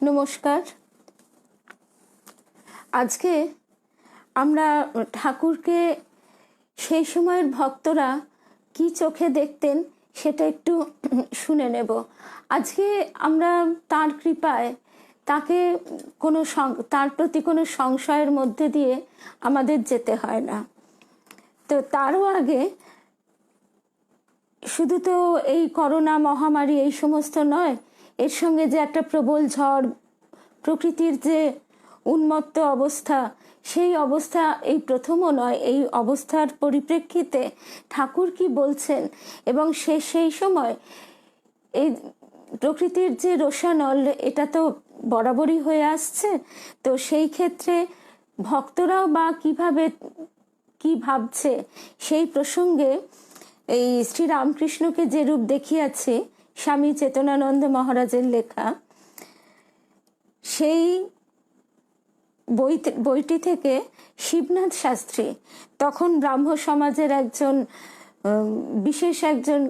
নমস্কার। আজকে আমরা ঠাকুরকে সেই সময়ের ভক্তরা কি চোখে দেখতেন সেটা একটু শুনে নেব। আজকে আমরা তার কৃপায় তাকে তার প্রতি কোনো সংশয়ের মধ্যে দিয়ে আমাদের যেতে হয় না। তো তারও আগে শুধু তো এই করোনা মহামারী এই সমস্ত নয়, এর সঙ্গে যে একটা প্রবল ঝড়, প্রকৃতির যে উন্মত্ত অবস্থা, সেই অবস্থা এই প্রথমও নয়। এই অবস্থার পরিপ্রেক্ষিতে ঠাকুর কি বলছেন এবং সেই সময় এই প্রকৃতির যে রোষানল, এটা তো বরাবরই হয়ে আসছে। তো সেই ক্ষেত্রে ভক্তরাও বা কিভাবে কি ভাবছে সেই প্রসঙ্গে এই শ্রী রামকৃষ্ণকে যে রূপ দেখিয়াছে স্বামী চেতনানন্দ মহারাজের লেখা, সেই বইটি থেকে শিবনাথ শাস্ত্রী, তখন ব্রাহ্ম সমাজের একজন বিশেষ একজন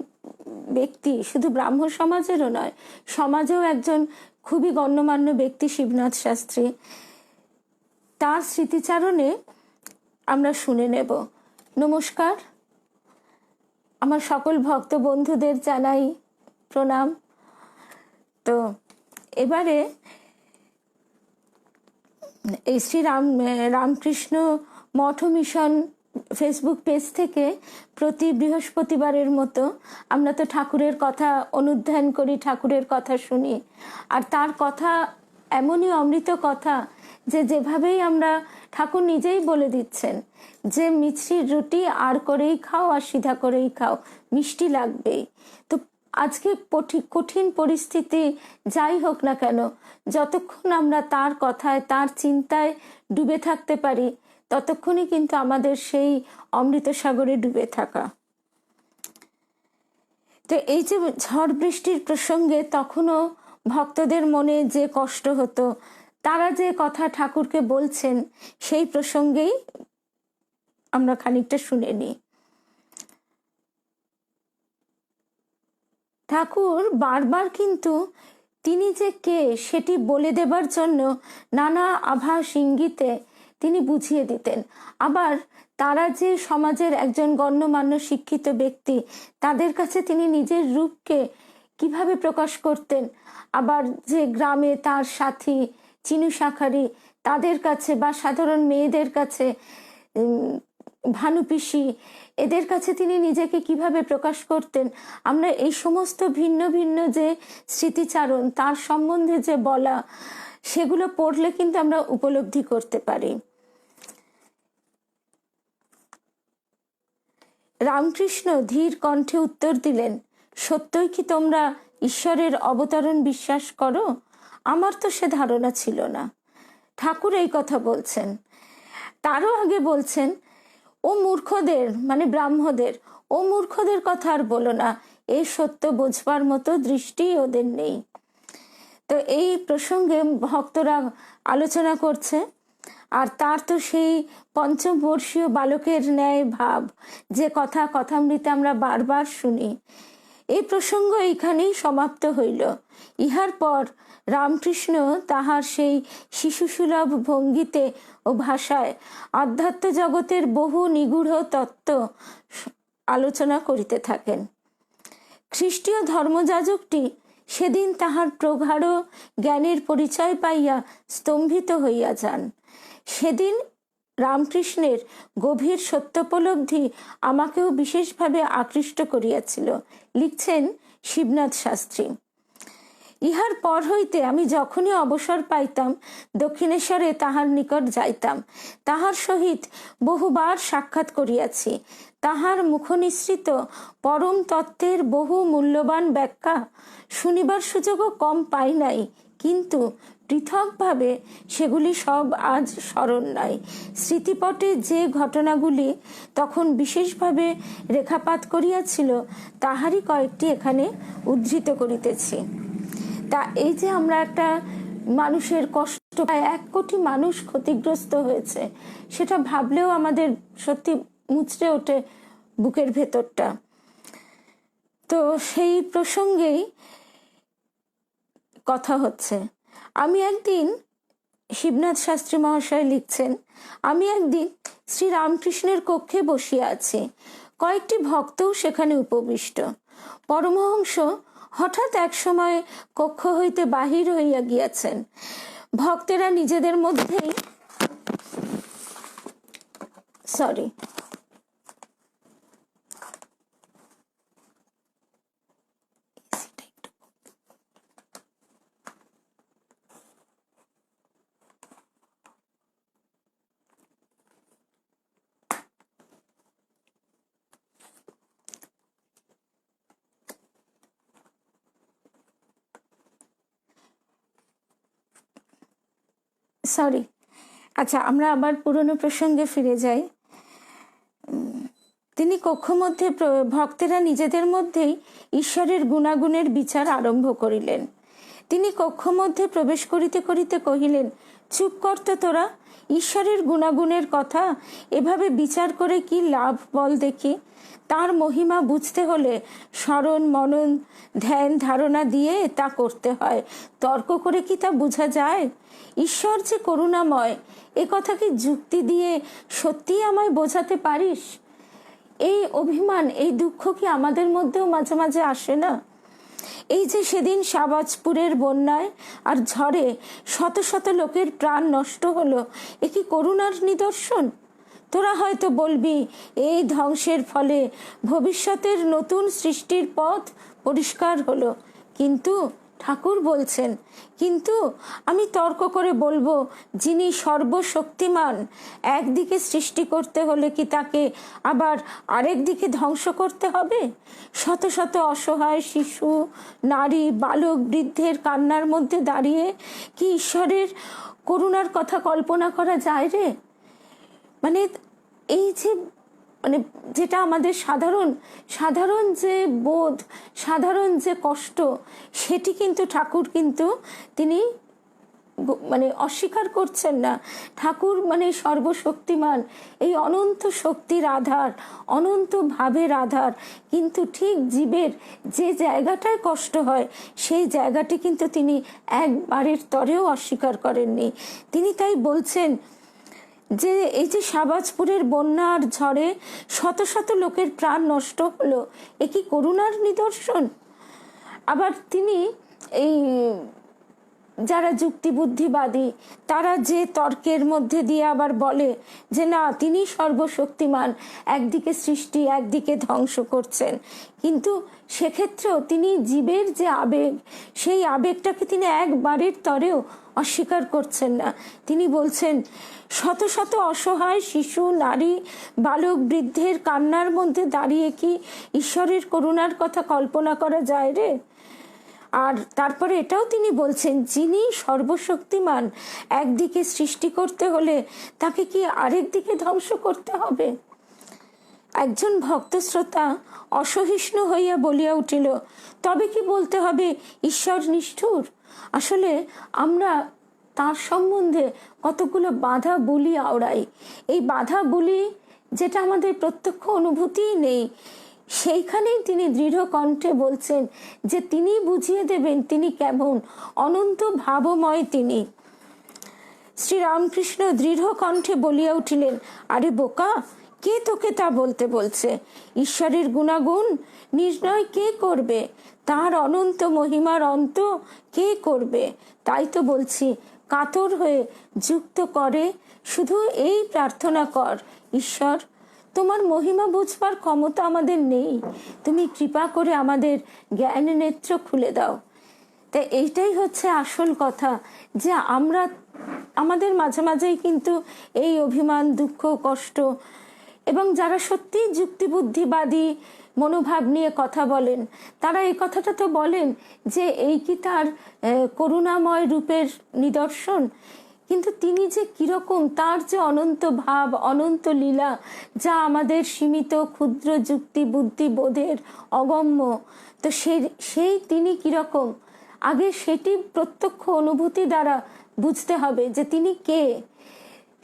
ব্যক্তি, শুধু ব্রাহ্ম সমাজেরও নয়, সমাজেও একজন খুবই গণ্যমান্য ব্যক্তি শিবনাথ শাস্ত্রী, তার স্মৃতিচারণে আমরা শুনে নেব। নমস্কার। আমার সকল ভক্ত বন্ধুদের জানাই প্রণাম। তো এবারে এই শ্রী রামকৃষ্ণ মঠ মিশন ফেসবুক পেজ থেকে প্রতি বৃহস্পতিবারের মতো আমরা তো ঠাকুরের কথা অনুধ্যান করি, ঠাকুরের কথা শুনি। আর তার কথা এমনই অমৃত কথা যে যেভাবেই আমরা, ঠাকুর নিজেই বলে দিচ্ছেন যে মিছরির রুটি আর করেই খাও আর সিধা করেই খাও, মিষ্টি লাগবেই। তো আজকে কঠিন পরিস্থিতি যাই হোক না কেন, যতক্ষণ আমরা তার কথায় তার চিন্তায় ডুবে থাকতে পারি, ততক্ষণই কিন্তু আমাদের সেই অমৃত সাগরে ডুবে থাকা। তো এই যে ঝড় বৃষ্টির প্রসঙ্গে তখনও ভক্তদের মনে যে কষ্ট হতো, তারা যে কথা ঠাকুরকে বলছেন সেই প্রসঙ্গেই আমরা খানিকটা শুনে নিই। ঠাকুর বারবার কিন্তু তিনি যে কে সেটি বলে দেবার জন্য নানা আভাস ইঙ্গিতে তিনি বুঝিয়ে দিতেন। আবার তারা যে সমাজের একজন গণ্যমান্য শিক্ষিত ব্যক্তি, তাদের কাছে তিনি নিজের রূপকে কিভাবে প্রকাশ করতেন, আবার যে গ্রামে তার সাথী চিনু শাঁখারি, তাদের কাছে বা সাধারণ মেয়েদের কাছে, ভানুপিসি, এদের কাছে তিনি নিজেকে কিভাবে প্রকাশ করতেন, আমরা এই সমস্ত ভিন্ন ভিন্ন যে স্মৃতিচারণ তার সম্বন্ধে যে বলা, সেগুলো পড়লে কিন্তু আমরা উপলব্ধি করতে পারি। রামকৃষ্ণ ধীর কণ্ঠে উত্তর দিলেন, সত্যই কি তোমরা ঈশ্বরের অবতরণ বিশ্বাস করো? আমার তো সে ধারণা ছিল না। ঠাকুর এই কথা বলছেন। তারও আগে বলছেন, ও মূর্খদের, মানে ব্রাহ্মদের, ও মূর্খদের কথা আর বলো না, এই সত্য বোঝবার মতো দৃষ্টি ওদের নেই। তো এই প্রসঙ্গে ভক্তরা আলোচনা করছে, আর তার তো সেই পঞ্চমবর্ষীয় বালকের ন্যায় ভাব, যে কথামৃতে আমরা বারবার শুনি। এই প্রসঙ্গ এইখানেই সমাপ্ত হইল। ইহার পর রামকৃষ্ণ তাহার সেই শিশুসুলভ ভঙ্গিতে ও ভাষায় আধ্যাত্ম জগতের বহু নিগূঢ় তত্ত্ব আলোচনা করিতে থাকেন। খ্রিস্টীয় ধর্মযাজকটি সেদিন তাহার প্রগাঢ় জ্ঞানের পরিচয় পাইয়া স্তম্ভিত হইয়া যান। সেদিন রামকৃষ্ণের গভীর সত্যোপলব্ধি আমাকেও বিশেষভাবে আকৃষ্ট করিয়াছিল, লিখছেন শিবনাথ শাস্ত্রী। ইহার পর হইতে আমি যখনই অবসর পাইতাম দক্ষিণেশ্বরে তাহার নিকট যাইতাম। তাহার সহিত বহুবার সাক্ষাৎ করিয়াছি। তাহার মুখনিসৃত পরম তত্ত্বের বহু মূল্যবান ব্যাখ্যা শুনিবার সুযোগও কম পাই নাই, কিন্তু পৃথকভাবে সেগুলি সব আজ স্মরণ নাই। স্মৃতিপটে যে ঘটনাগুলি তখন বিশেষভাবে রেখাপাত করিয়াছিল, তাহারই কয়েকটি এখানে উদ্ধৃত করিতেছি। তা এই যে আমরা একটা মানুষের কষ্ট, 1 কোটি মানুষ ক্ষতিগ্রস্ত হয়েছে, সেটা ভাবলেও আমাদের সত্যি মুচড়ে ওঠে বুকের ভেতরটা। তো সেই প্রসঙ্গেই কথা হচ্ছে। আমি একদিন, শিবনাথ শাস্ত্রী মহাশয় লিখছেন, আমি একদিন শ্রী রামকৃষ্ণের কক্ষে বসিয়া আছি, কয়েকটি ভক্তও সেখানে উপবিষ্ট। পরমহংস হঠাৎ এক সময় কক্ষ হইতে বাহির হইয়া গিয়াছেন। ভক্তেরা নিজেদের মধ্যেই আচ্ছা, আমরা আবার পুরনো প্রসঙ্গে ফিরে যাই। তিনি কক্ষমধ্যে ভক্তেরা নিজেদের মধ্যেই ঈশ্বরের গুণাগুণের বিচার আরম্ভ করিলেন। তিনি কক্ষমধ্যে প্রবেশ করিতে করিতে কহিলেন, চুপ করতে তোরা, ঈশ্বরের গুণাগুণের কথা এভাবে বিচার করে কি লাভ বল দেখি। তার মহিমা বুঝতে হলে স্মরণ, মনন, ধ্যান, ধারণা দিয়ে তা করতে হয়। তর্ক করে কি তা বোঝা যায়? ঈশ্বর যে করুণাময়, এ কথা কি যুক্তি দিয়ে সত্যিই আমায় বোঝাতে পারিস? এই অভিমান, এই দুঃখ কি আমাদের মধ্যেও মাঝে মাঝে আসে না? এই যে সেদিন শাহবাজপুরের বন্যায় আর ঝড়ে শত শত লোকের প্রাণ নষ্ট হলো, এ কি করুণার নিদর্শন? তোরা হয়তো বলবি, এই ধ্বংসের ফলে ভবিষ্যতের নতুন সৃষ্টির পথ পরিষ্কার হলো। কিন্তু ঠাকুর বলছেন, কিন্তু আমি তর্ক করে বলবো, যিনি সর্বশক্তিমান, একদিকে সৃষ্টি করতে হলে কি তাকে আবার আরেক দিকে ধ্বংস করতে হবে? শত শত অসহায় শিশু, নারী, বালক, বৃদ্ধের কান্নার মধ্যে দাঁড়িয়ে কি ঈশ্বরের করুণার কথা কল্পনা করা যায় রে? মানে এই যে যেটা আমাদের সাধারণ যে বোধ, সাধারণ যে কষ্ট, সেটি কিন্তু ঠাকুর তিনি অস্বীকার করছেন না। ঠাকুর সর্বশক্তিমান, এই অনন্ত শক্তির আধার, অনন্ত ভাবের আধার, কিন্তু ঠিক জীবের যে জায়গাটায় কষ্ট হয় সেই জায়গাটি কিন্তু তিনি একবারের তরেও অস্বীকার করেননি। তিনি তাই বলছেন যে এই যে শাহবাজপুরের বন্যার ঝড়ে শত শত লোকের প্রাণ নষ্ট হলো, এ কি করুণার নিদর্শন? আবার তিনি এই যারা যুক্তিবুদ্ধিবাদী, তারা যে তর্কের মধ্যে দিয়ে আবার বলে যে না, তিনি সর্বশক্তিমান, একদিকে সৃষ্টি একদিকে ধ্বংস করছেন, কিন্তু সেক্ষেত্রেও তিনি জীবের যে আবেগ, সেই আবেগটাকে তিনি একবারের তরেও অস্বীকার করছেন না। তিনি বলছেন, শত শত অসহায় শিশু, নারী, বালক, বৃদ্ধের কান্নার মধ্যে দাঁড়িয়ে কি ঈশ্বরের করুণার কথা কল্পনা করা যায় রে? আর তারপরে এটাও তিনি বলছেন, যিনি সর্বশক্তিমান, একদিকে সৃষ্টি করতে হলে তাকে কি আরেক দিকে ধ্বংস করতে হবে? একজন ভক্ত শ্রোতা অসহিষ্ণু হইয়া বলিয়া উঠিল, তবে কি বলতে হবে ঈশ্বর নিষ্ঠুর? আসলে আমরা তার সম্বন্ধে কতগুলো বাধা বুলি আওড়াই। এই বাধা বুলি যেটা আমাদের প্রত্যক্ষ অনুভূতিই নেই, সেইখানেই তিনি দৃঢ় কণ্ঠে বলছেন যে তিনি বুঝিয়ে দেবেন তিনি কেমন, অনন্ত ভাবময় তিনি। শ্রীরামকৃষ্ণ দৃঢ় কণ্ঠে বলিয়া উঠিলেন, আরে বোকা, কে তোকে তা বলতে বলছে? ঈশ্বরের গুণাগুণ নির্ণয় কে করবে? তার অনন্ত মহিমার অন্ত কে করবে? তাই তো বলছি, কাতর হয়ে যুক্ত করে শুধু এই প্রার্থনা কর, ঈশ্বর, তোমার মহিমা বুঝবার ক্ষমতা আমাদের নেই, তুমি কৃপা করে আমাদের জ্ঞান নেত্র খুলে দাও। তাই এইটাই হচ্ছে আসল কথা, যে আমরা আমাদের মাঝে মাঝেই কিন্তু এই অভিমান, দুঃখ, কষ্ট, এবং যারা সত্যি যুক্তিবুদ্ধিবাদী মনোভাব নিয়ে কথা বলেন, তারা এই কথাটা তো বলেন যে এই কি তার করুণাময় রূপের নিদর্শন? কিন্তু তিনি যে কিরকম, তার যে অনন্ত ভাব, অনন্ত লীলা, যা আমাদের সীমিত ক্ষুদ্র যুক্তি বুদ্ধি বোধের অগম্য, তো সেই তিনি কিরকম, আগে সেটি প্রত্যক্ষ অনুভূতি দ্বারা বুঝতে হবে যে তিনি কে।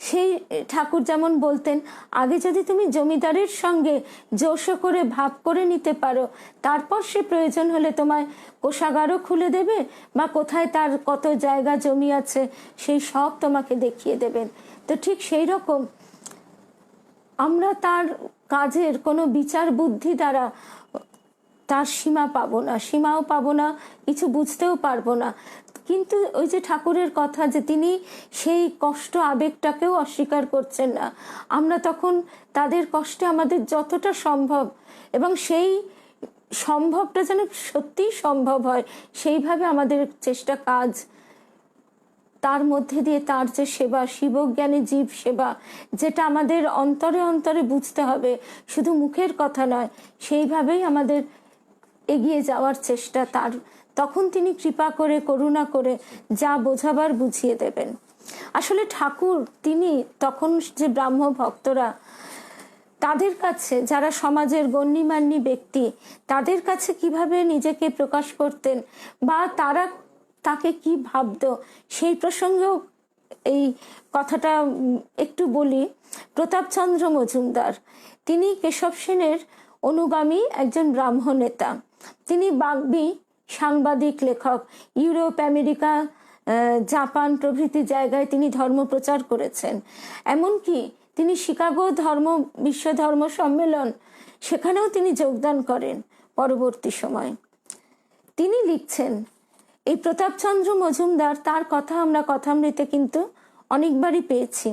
সেই ঠাকুর যেমন বলতেন, আগে যদি তুমি জমিদারের সঙ্গে জোশো করে ভাব করে নিতে পারো, তারপর সে প্রয়োজন হলে তোমায় কোষাগারও খুলে দেবে, বা কোথায় তার কত জায়গা জমি আছে সেই সব তোমাকে দেখিয়ে দেবেন। তো ঠিক সেই রকম আমরা তার কাজের কোনো বিচার বুদ্ধি দ্বারা তার সীমা পাবো না, সীমাও পাবো না, কিছু বুঝতেও পারবো না। কিন্তু ওই যে ঠাকুরের কথা যে তিনি সেই কষ্ট আবেগটাকেও অস্বীকার করছেন না, আমরা তখন তাদের কষ্টে আমাদের যতটা সম্ভব, এবং সেই সম্ভবটা যেন সত্যিই সম্ভব হয় সেইভাবে আমাদের চেষ্টা, কাজ, তার মধ্যে দিয়ে তার যে সেবা, শিবজ্ঞানী জীব সেবা, যেটা আমাদের অন্তরে অন্তরে বুঝতে হবে, শুধু মুখের কথা নয়, সেইভাবেই আমাদের এগিয়ে যাওয়ার চেষ্টা তার। তখন তিনি কৃপা করে, করুণা করে যা বোঝাবার বুঝিয়ে দেবেন। আসলে ঠাকুর তিনি তখন যে ব্রাহ্ম ভক্তরা, তাদের কাছে যারা সমাজের গণ্যমান্য ব্যক্তি, তাদের কাছে কিভাবে নিজেকে প্রকাশ করতেন বা তারা তাকে কি ভাবত, সেই প্রসঙ্গেও এই কথাটা একটু বলি। প্রতাপচন্দ্র মজুমদার, তিনি কেশব সেনের অনুগামী একজন ব্রাহ্ম নেতা। তিনি বাগ্মী, সাংবাদিক, লেখক। ইউরোপ, আমেরিকা, জাপান প্রভৃতি জায়গায় তিনি ধর্ম প্রচার করেছেন। এমনকি তিনি শিকাগো বিশ্ব ধর্ম সম্মেলন, সেখানেও তিনি যোগদান করেন পরবর্তী সময়। তিনি লিখছেন, এই প্রতাপচন্দ্র মজুমদার, তার কথা আমরা কথামৃতে কিন্তু অনেকবারই পেয়েছি।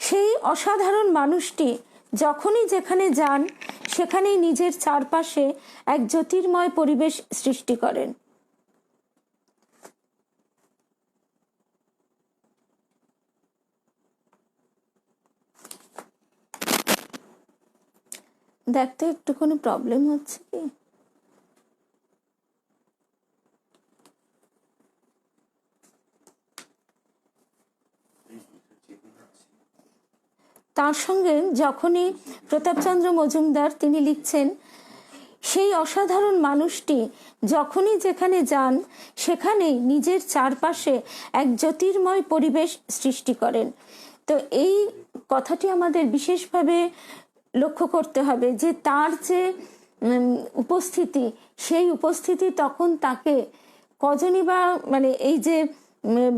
সেই অসাধারণ মানুষটি যখনই যেখানে যান সেখানেই নিজের চারপাশে এক জ্যোতির্ময় পরিবেশ সৃষ্টি করেন। দেখতে একটু কোনো প্রবলেম হচ্ছে কি? তার সঙ্গে যখনই প্রতাপচন্দ্র মজুমদার তিনি লিখছেন, সেই অসাধারণ মানুষটি যখনই যেখানে যান সেখানেই নিজের চারপাশে এক জ্যোতির্ময় পরিবেশ সৃষ্টি করেন। তো এই কথাটি আমাদের বিশেষভাবে লক্ষ্য করতে হবে যে তার যে উপস্থিতি, সেই উপস্থিতি তখন তাকে কজনই বা, মানে এই যে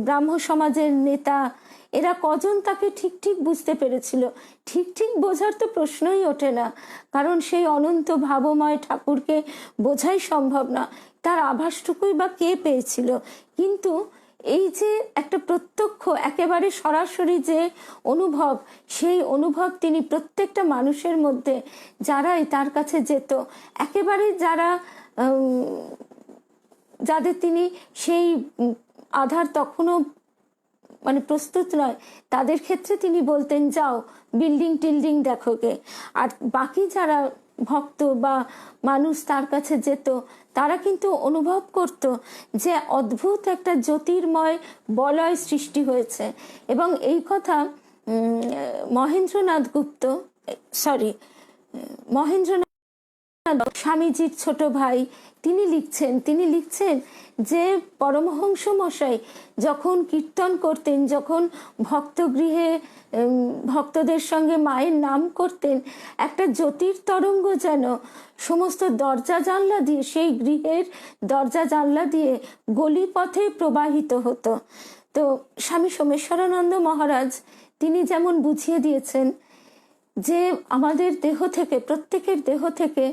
ব্রাহ্ম সমাজের নেতা, এরা কজন তাকে ঠিক ঠিক বুঝতে পেরেছিল? ঠিক ঠিক বোঝার তো প্রশ্নই ওঠে না, কারণ সেই অনন্ত ভাবময় ঠাকুরকে বোঝাই সম্ভব না, তার আভাসটুকুই বা কে পেয়েছিল। কিন্তু এই যে একটা প্রত্যক্ষ, একেবারে সরাসরি যে অনুভব, সেই অনুভব তিনি প্রত্যেকটা মানুষের মধ্যে, যারাই তার কাছে যেত, একেবারে যাদের তিনি সেই আধার তখনও মানে প্রস্তুত নয়, তাদের ক্ষেত্রে তিনি বলতেন, যাও বিল্ডিং টিল্ডিং দেখো গে। আর বাকি যারা ভক্ত বা মানুষ তার কাছে যেত, তারা কিন্তু অনুভব করত যে অদ্ভুত একটা জ্যোতির্ময় বলয় সৃষ্টি হয়েছে। এবং এই কথা মহেন্দ্রনাথ স্বামীজির ছোট ভাই, তিনি লিখছেন যে পরমহংস মশাই যখন কীর্তন করতেন, যখন ভক্তগৃহে ভক্তদের সঙ্গে মায়ের নাম করতেন, একটা জ্যোতির তরঙ্গ যেন সমস্ত দরজা জানলা দিয়ে, সেই গৃহের দরজা জানলা দিয়ে গলি পথে প্রবাহিত হতো। তো স্বামী সোমেশ্বরানন্দ মহারাজ তিনি যেমন বুঝিয়ে দিয়েছেন যে আমাদের দেহ থেকে, প্রত্যেকের দেহ থেকে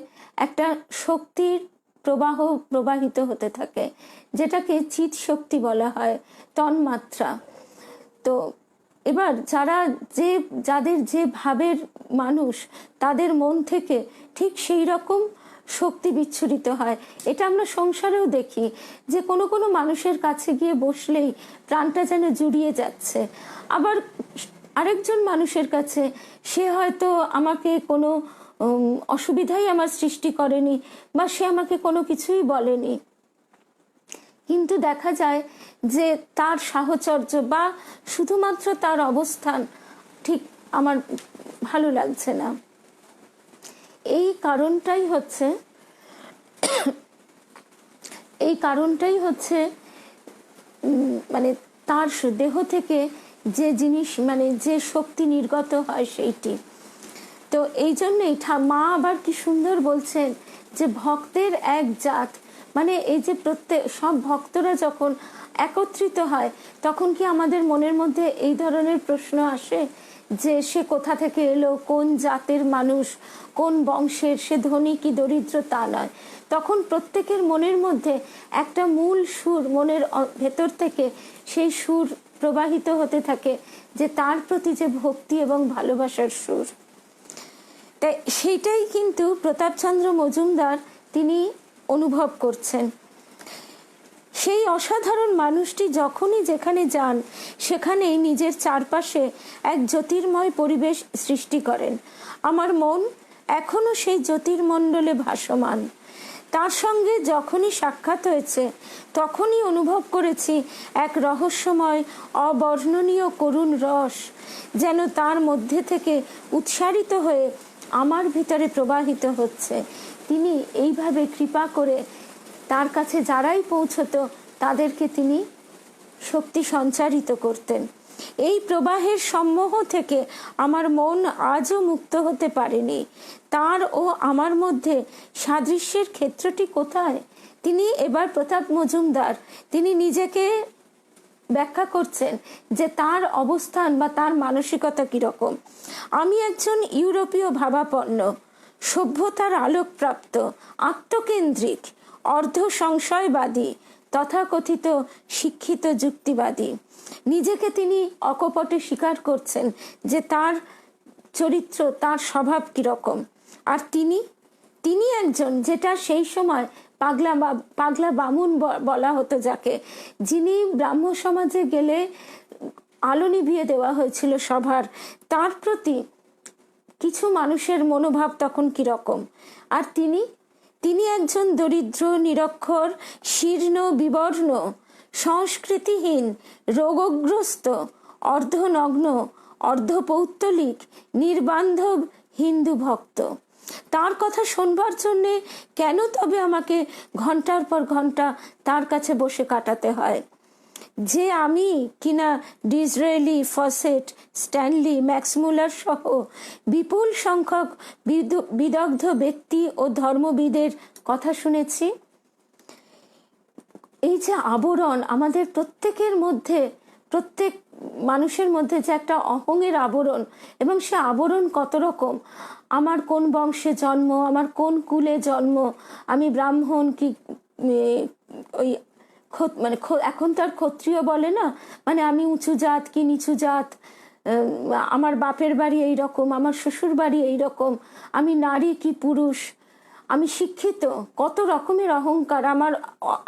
একটা শক্তির প্রবাহ প্রবাহিত হতে থাকে, যেটাকে চিৎ শক্তি বলা হয়, তন্মাত্রা। তো এবার যাদের যে ভাবের মানুষ, তাদের মন থেকে ঠিক সেই রকম শক্তি বিচ্ছুরিত হয়। এটা আমরা সংসারেও দেখি যে কোনো কোনো মানুষের কাছে গিয়ে বসলেই প্রাণটা যেন জুড়িয়ে যাচ্ছে। আবার আরেকজন মানুষের কাছে, সে হয়তো আমাকে কোনো অসুবিধাই আমার সৃষ্টি করেনি, বা সে আমাকে কোনো কিছুই বলেনি, কিন্তু দেখা যায় যে তার সাহচর্য বা শুধুমাত্র তার অবস্থান ঠিক আমার ভালো লাগছে না। এই কারণটাই হচ্ছে মানে তার দেহ থেকে যে জিনিস মানে যে শক্তি নির্গত হয় সেইটি। তো এই জন্যই মা আবার কি সুন্দর বলছেন যে ভক্তের এক জাত, মানে এই যে প্রত্যেক সব ভক্তরা যখন একত্রিত হয় তখন কি আমাদের মনের মধ্যে এই ধরনের প্রশ্ন আসে যে সে কোথা থেকে এলো, কোন জাতের মানুষ, কোন বংশের, সে ধনী কি দরিদ্র তা নয়। তখন প্রত্যেকের মনের মধ্যে একটা মূল সুর, মনের ভেতর থেকে সেই সুর প্রবাহিত হতে থাকে যে তার প্রতি যে ভক্তি এবং ভালোবাসার সুর। তাই সেইটাই কিন্তু প্রতাপচন্দ্র মজুমদার তিনি অনুভব করছেন। সেই অসাধারণ মানুষটি যখনই যেখানে যান সেখানেই নিজের চারপাশে এক জ্যোতির্ময় পরিবেশ সৃষ্টি করেন। আমার মন এখনো সেই জ্যোতির্মণ্ডলে ভাসমান। তার সঙ্গে যখনই সাক্ষাৎ হয়েছে তখনই অনুভব করেছি এক রহস্যময় অবর্ণনীয় করুণ রস যেন তার মধ্যে থেকে উৎসারিত হয়ে আমার ভিতরে প্রবাহিত হচ্ছে। তিনি এইভাবে কৃপা করে তার কাছে যারাই পৌঁছতো তাদেরকে তিনি শক্তি সঞ্চারিত করতেন। এই প্রবাহের সম্মোহ থেকে আমার মন আজও মুক্ত হতে পারেনি। তার ও আমার মধ্যে সাদৃশ্যের ক্ষেত্রটি কোথায়? তিনি এবার প্রতাপ মজুমদার তিনি নিজেকে ব্যাখ্যা করছেন যে তার অবস্থান বা তার মানসিকতা কিরকম। আমি একজন ইউরোপীয় ভাবাপন্ন, সভ্যতার আলোকপ্রাপ্ত, আত্মকেন্দ্রিক, অর্ধ সংশয়বাদী, তথাকথিত শিক্ষিত যুক্তিবাদী। নিজেকে তিনি অকপটে স্বীকার করছেন যে তার চরিত্র, তার স্বভাব কিরকম। আর তিনি একজন, যেটা সেই সময় পাগলা বামুন বলা হতো যাকে, যিনি ব্রাহ্ম সমাজে গেলে আলো নিভিয়ে দেওয়া হয়েছিল সভার, তার প্রতি কিছু মানুষের মনোভাব তখন কিরকম। আর তিনি একজন দরিদ্র, নিরক্ষর, শীর্ণ, বিবর্ণ, সংস্কৃতিহীন, রোগগ্রস্ত, অর্ধনগ্ন, অর্ধপৌত্তলিক, নির্বান্ধব হিন্দু ভক্ত। তার কথা শোনবার জন্যে কেন তবে আমাকে ঘন্টার পর ঘন্টা তার কাছে বসে কাটাতে হয়? যে আমি কিনা ডিসরেলি, ফসেট, স্ট্যানলি, ম্যাক্সমূলার সহ বিপুল সংখ্যক বিদগ্ধ ব্যক্তি ও ধর্মবিদের কথা শুনেছি। এই যে আবরণ আমাদের প্রত্যেকের মধ্যে, প্রত্যেক মানুষের মধ্যে যে একটা অহংয়ের আবরণ, এবং সে আবরণ কত রকম, আমার কোন বংশে জন্ম, আমার কোন কুলে জন্ম, আমি ব্রাহ্মণ কি ওই মানে এখন তার ক্ষত্রিয় বলে না, মানে আমি উঁচু জাত কি নিচু জাত, আমার বাপের বাড়ি এইরকম, আমার শ্বশুর বাড়ি এইরকম, আমি নারী কি পুরুষ, আমি শিক্ষিত, কত রকমের অহংকার,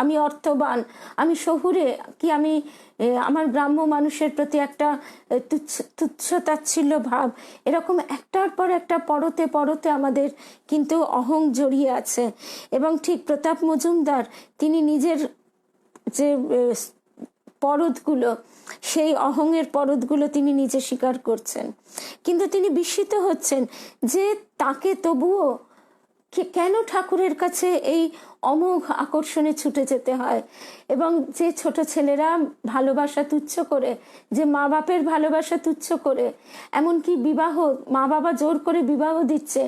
আমি অর্থবান, আমি শহুরে কি আমি, আমার ব্রাহ্ম মানুষের প্রতি একটা তুচ্ছ-তাচ্ছিল্য ভাব, এরকম একটার পর একটা পরতে পরতে আমাদের কিন্তু অহং জড়িয়ে আছে। এবং ঠিক প্রতাপ মজুমদার তিনি নিজের যে পরদগুলো, সেই অহংয়ের পরদগুলো তিনি নিজে স্বীকার করছেন, কিন্তু তিনি বিস্মিত হচ্ছেন যে তাকে তবুও কেন ঠাকুরের কাছে এই অমোঘ আকর্ষণে ছুটে যেতে হয়। এবং যে ছোট ছেলেরা ভালোবাসা তুচ্ছ করে, যে মা বাপের ভালোবাসা তুচ্ছ করে, এমনকি বিবাহ, মা বাবা জোর করে বিবাহ দিচ্ছে,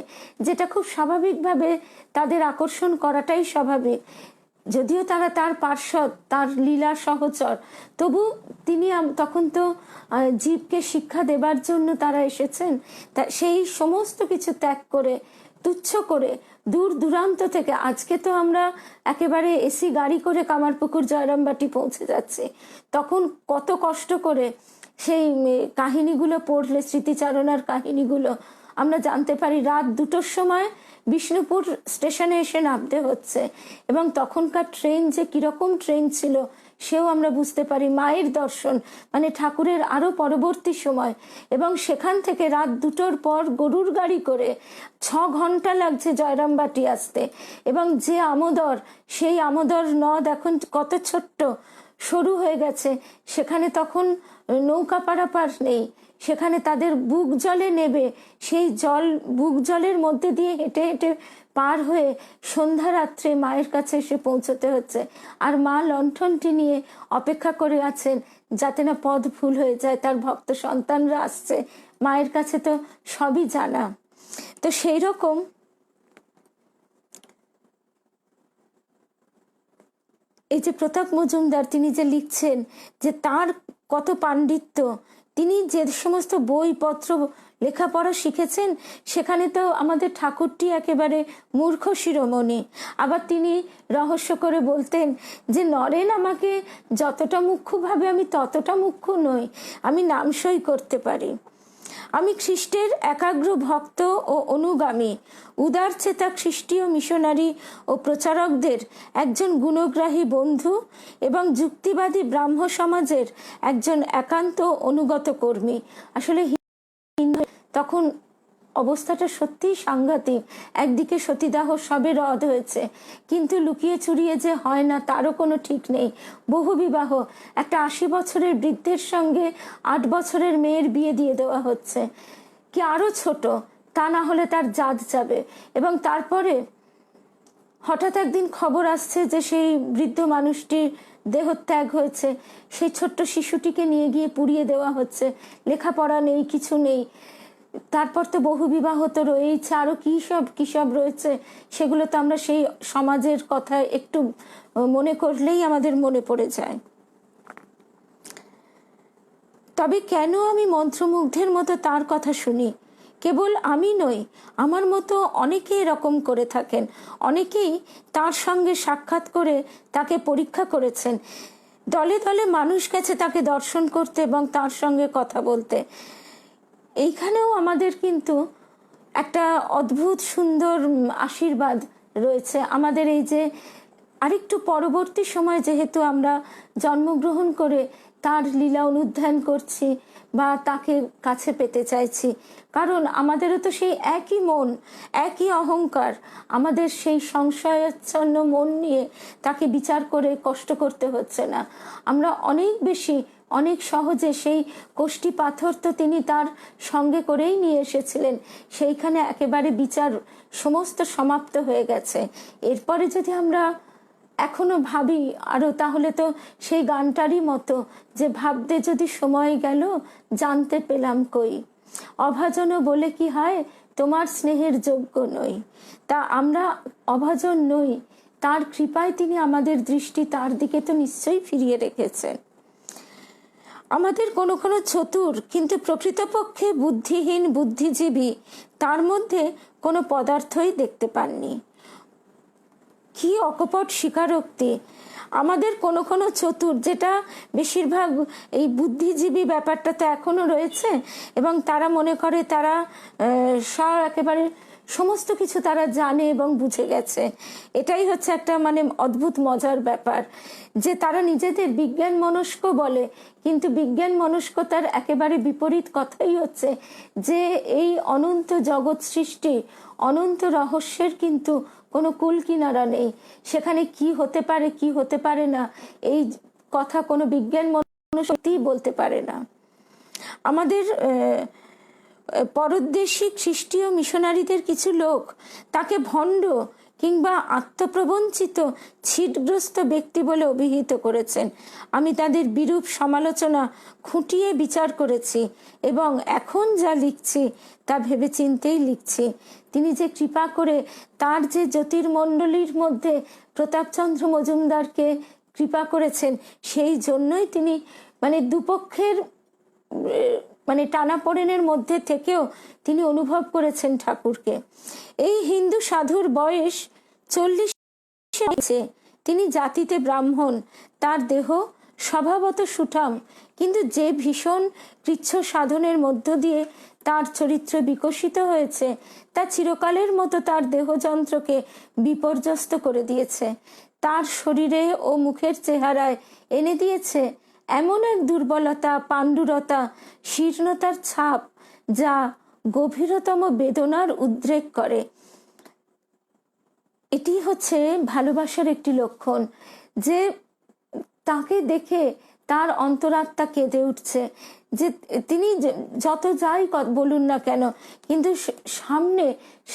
যেটা খুব স্বাভাবিকভাবে তাদের আকর্ষণ করাটাই স্বাভাবিক, যদিও তারা তার পার্শ্বদ, তার লীলা সহচর, তবু তিনি তখন তো জীবকে শিক্ষা দেবার জন্য তারা এসেছেন। তা সেই সমস্ত কিছু ত্যাগ করে, তুচ্ছ করে, দূর দূরান্ত থেকে, আজকে তো আমরা একেবারে এসি গাড়ি করে কামারপুকুর জয়রামবাটি পৌঁছে যাচ্ছি, তখন কত কষ্ট করে সেই কাহিনীগুলো পড়লে, স্মৃতিচারণার কাহিনীগুলো আমরা জানতে পারি। রাত 2টোর সময় বিষ্ণুপুর স্টেশনে এসে নামতে হচ্ছে, এবং তখনকার ট্রেন যে কিরকম ট্রেন ছিল সেও আমরা বুঝতে পারি। মায়ের দর্শন মানে ঠাকুরের আরো পরবর্তী সময়, এবং সেখান থেকে রাত 2টোর পর গরুর গাড়ি করে 6 ঘন্টা লাগছে জয়রামবাটি আসতে। এবং যে আমোদর, সেই আমোদর নদ এখন কত ছোট্ট, সরু হয়ে গেছে, সেখানে তখন নৌকা পারাপার নেই, সেখানে তাদের বুক জলে নেবে, সেই জল বুক জলের মধ্যে দিয়ে হেঁটে হেঁটে পার হয়ে সন্ধ্যা রাত্রে মায়ের কাছে এসে পৌঁছতে হচ্ছে। আর মা লণ্ঠনটি নিয়ে অপেক্ষা করে আছেন যাতে না পথ ভুল হয়ে যায়, তার ভক্ত সন্তানরা আসছে, মায়ের কাছে তো সবই জানা। তো সেই রকম এই যে প্রতাপ মজুমদার, তিনি যে লিখছেন যে তার কত পাণ্ডিত্য, তিনি যে সমস্ত বইপত্র লেখাপড়া শিখেছেন সেখানে তো আমাদের ঠাকুরটি একেবারে মূর্খ শিরোমণি। আবার তিনি রহস্য করে বলতেন যে নরেন আমাকে যতটা মুখ্য ভাবে আমি ততটা মুখ্য নই, আমি নামসই করতে পারি। আমি খ্রিস্টের একাগ্র ভক্ত ও অনুগামী, উদার চেতা খ্রিস্টীয় মিশনারি ও প্রচারকদের একজন গুণগ্রাহী বন্ধু এবং যুক্তিবাদী ব্রাহ্ম সমাজের একজন একান্ত অনুগত কর্মী। আসলে তখন অবস্থাটা সত্যিই সাংঘাতিক। একদিকে সতীদাহ সবে রদ হয়েছে, কিন্তু লুকিয়ে চুরিয়ে যে হয় না তারও কোনো ঠিক নেই। বহু বিবাহ, একটা 80 বছরের বৃদ্ধের সঙ্গে 8 বছরের মেয়ের বিয়ে দিয়ে দেওয়া হচ্ছে, কি আরো ছোট, তা না হলে তার জাত যাবে। এবং তারপরে হঠাৎ একদিন খবর আসছে যে সেই বৃদ্ধ মানুষটির দেহত্যাগ হয়েছে, সেই ছোট্ট শিশুটিকে নিয়ে গিয়ে পুড়িয়ে দেওয়া হচ্ছে, লেখাপড়া নেই, কিছু নেই। তারপর তো বহু বিবাহ তো রয়েছে, আরো কি সব রয়েছে, সেগুলো তো আমরা সেই সমাজের কথা একটু মনে করলেই আমাদের মনে পড়ে যায়। তবে কেন আমি মন্ত্রমুগ্ধের মতো তার কথা শুনি? কেবল আমি নই, আমার মতো অনেকে এরকম করে থাকেন। অনেকেই তার সঙ্গে সাক্ষাৎ করে তাকে পরীক্ষা করেছেন। দলে দলে মানুষ গেছে তাকে দর্শন করতে এবং তার সঙ্গে কথা বলতে। এইখানেও আমাদের কিন্তু একটা অদ্ভুত সুন্দর আশীর্বাদ রয়েছে। আমাদের এই যে আরেকটু পরবর্তী সময় যেহেতু আমরা জন্মগ্রহণ করে তার লীলা অনুধ্যান করছি বা তাকে কাছে পেতে চাইছি, কারণ আমাদেরও তো সেই একই মন, একই অহংকার, আমাদের সেই সংশয়াচ্ছন্ন মন নিয়ে তাকে বিচার করে কষ্ট করতে হচ্ছে না। আমরা অনেক বেশি, অনেক সহজে সেই কোষ্ঠী পাথর তো তিনি তার সঙ্গে করেই নিয়ে এসেছিলেন, সেইখানে একেবারে বিচার সমস্ত সমাপ্ত হয়ে গেছে। এরপরে যদি আমরা এখনো ভাবি আরো, তাহলে তো সেই গানটারই মতো যে ভাবতে যদি সময় গেল জানতে পেলাম কই, অভাজন বলে কি হয় তোমার স্নেহের যোগ্য নই। তা আমরা অভাজন নই, তার কৃপায় তিনি আমাদের দৃষ্টি তার দিকে তো নিশ্চয়ই ফিরিয়ে রেখেছেন। আমাদের কোনো কোনো চতুর কিন্তু প্রকৃতপক্ষে বুদ্ধিহীন বুদ্ধিজীবী তার মধ্যে কোনো পদার্থই দেখতে পাননি। কি অকপট স্বীকারোক্তি! আমাদের কোনো কোনো চতুর, যেটা বেশিরভাগ এই বুদ্ধিজীবী ব্যাপারটা তো এখনো রয়েছে, এবং তারা মনে করে তারা একেবারে সমস্ত কিছু তারা জানে এবং বুঝে গেছে। এটাই হচ্ছে একটা মানে অদ্ভুত মজার ব্যাপার যে তারা নিজেদের বিজ্ঞান মনস্ক বলে, কিন্তু বিজ্ঞান মনস্কতার একেবারে বিপরীত কথাই হচ্ছে যে এই অনন্ত জগৎ সৃষ্টি, অনন্ত রহস্যের কিন্তু কোনো কুল কিনারা নেই। সেখানে কি হতে পারে কি হতে পারে না এই কথা কোনো বিজ্ঞান মনস্কতাই বলতে পারে না। আমাদের পরদেশী খ্রিস্টীয় মিশনারিদের কিছু লোক তাকে ভণ্ড কিংবা আত্মপ্রবঞ্চিত ছিটগ্রস্ত ব্যক্তি বলে অভিহিত করেছেন। আমি তাদের বিরূপ সমালোচনা খুঁটিয়ে বিচার করেছি এবং এখন যা লিখছি তা ভেবেচিন্তেই লিখছি। তিনি যে কৃপা করে তার যে জ্যোতির্মণ্ডলীর মধ্যে প্রতাপচন্দ্র মজুমদারকে কৃপা করেছেন, সেই জন্যই তিনি মানে দুপক্ষের মানে টানাপোড়েনের মধ্যে থেকেও তিনি অনুভব করেছেন ঠাকুরকে। এই হিন্দু সাধুর বয়স 40 আছে, তিনি জাতিতে ব্রাহ্মণ, তার দেহ স্বভাবত সুঠাম, কিন্তু যে ভীষণ কৃচ্ছ সাধনের মধ্য দিয়ে তার চরিত্র বিকশিত হয়েছে তা চিরকালের মতো তার দেহযন্ত্রকে বিপর্যস্ত করে দিয়েছে। তার শরীরে ও মুখের চেহারায় এনে দিয়েছে এমন এক দুর্বলতা, পাণ্ডুরতা, শীর্ণতার ছাপ যা গভীরতম বেদনার উদ্রেক করে। এটি হচ্ছে ভালোবাসার একটি লক্ষণ, যে তাকে দেখে তার অন্তরাত্মা কেঁদে উঠছে, যে তিনি যত যাই বলুন না কেন, কিন্তু সামনে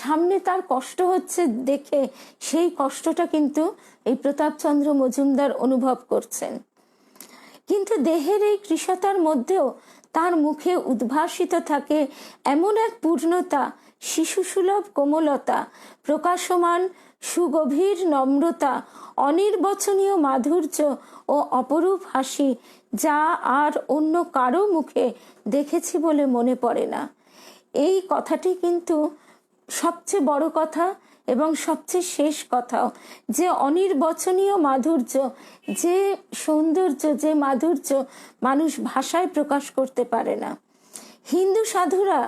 সামনে তার কষ্ট হচ্ছে দেখে সেই কষ্টটা কিন্তু এই প্রতাপচন্দ্র মজুমদার অনুভব করছেন। কিন্তু দেহের এই কৃশতার মধ্যেও তার মুখে উদ্ভাসিত থাকে এমন এক পূর্ণতা, শিশুসুলভ কোমলতা, প্রকাশমান সুগভীর নম্রতা, অনির্বচনীয় মাধুর্য ও অপরূপ হাসি, যা আর অন্য কারো মুখে দেখেছি বলে মনে পড়ে না। এই কথাটি কিন্তু সবচেয়ে বড় কথা এবং সবচেয়ে শেষ কথাও, যে অনির্বচনীয় মাধুর্য, যে সৌন্দর্য, যে মাধুর্য মানুষ ভাষায় প্রকাশ করতে পারে না। হিন্দু সাধুরা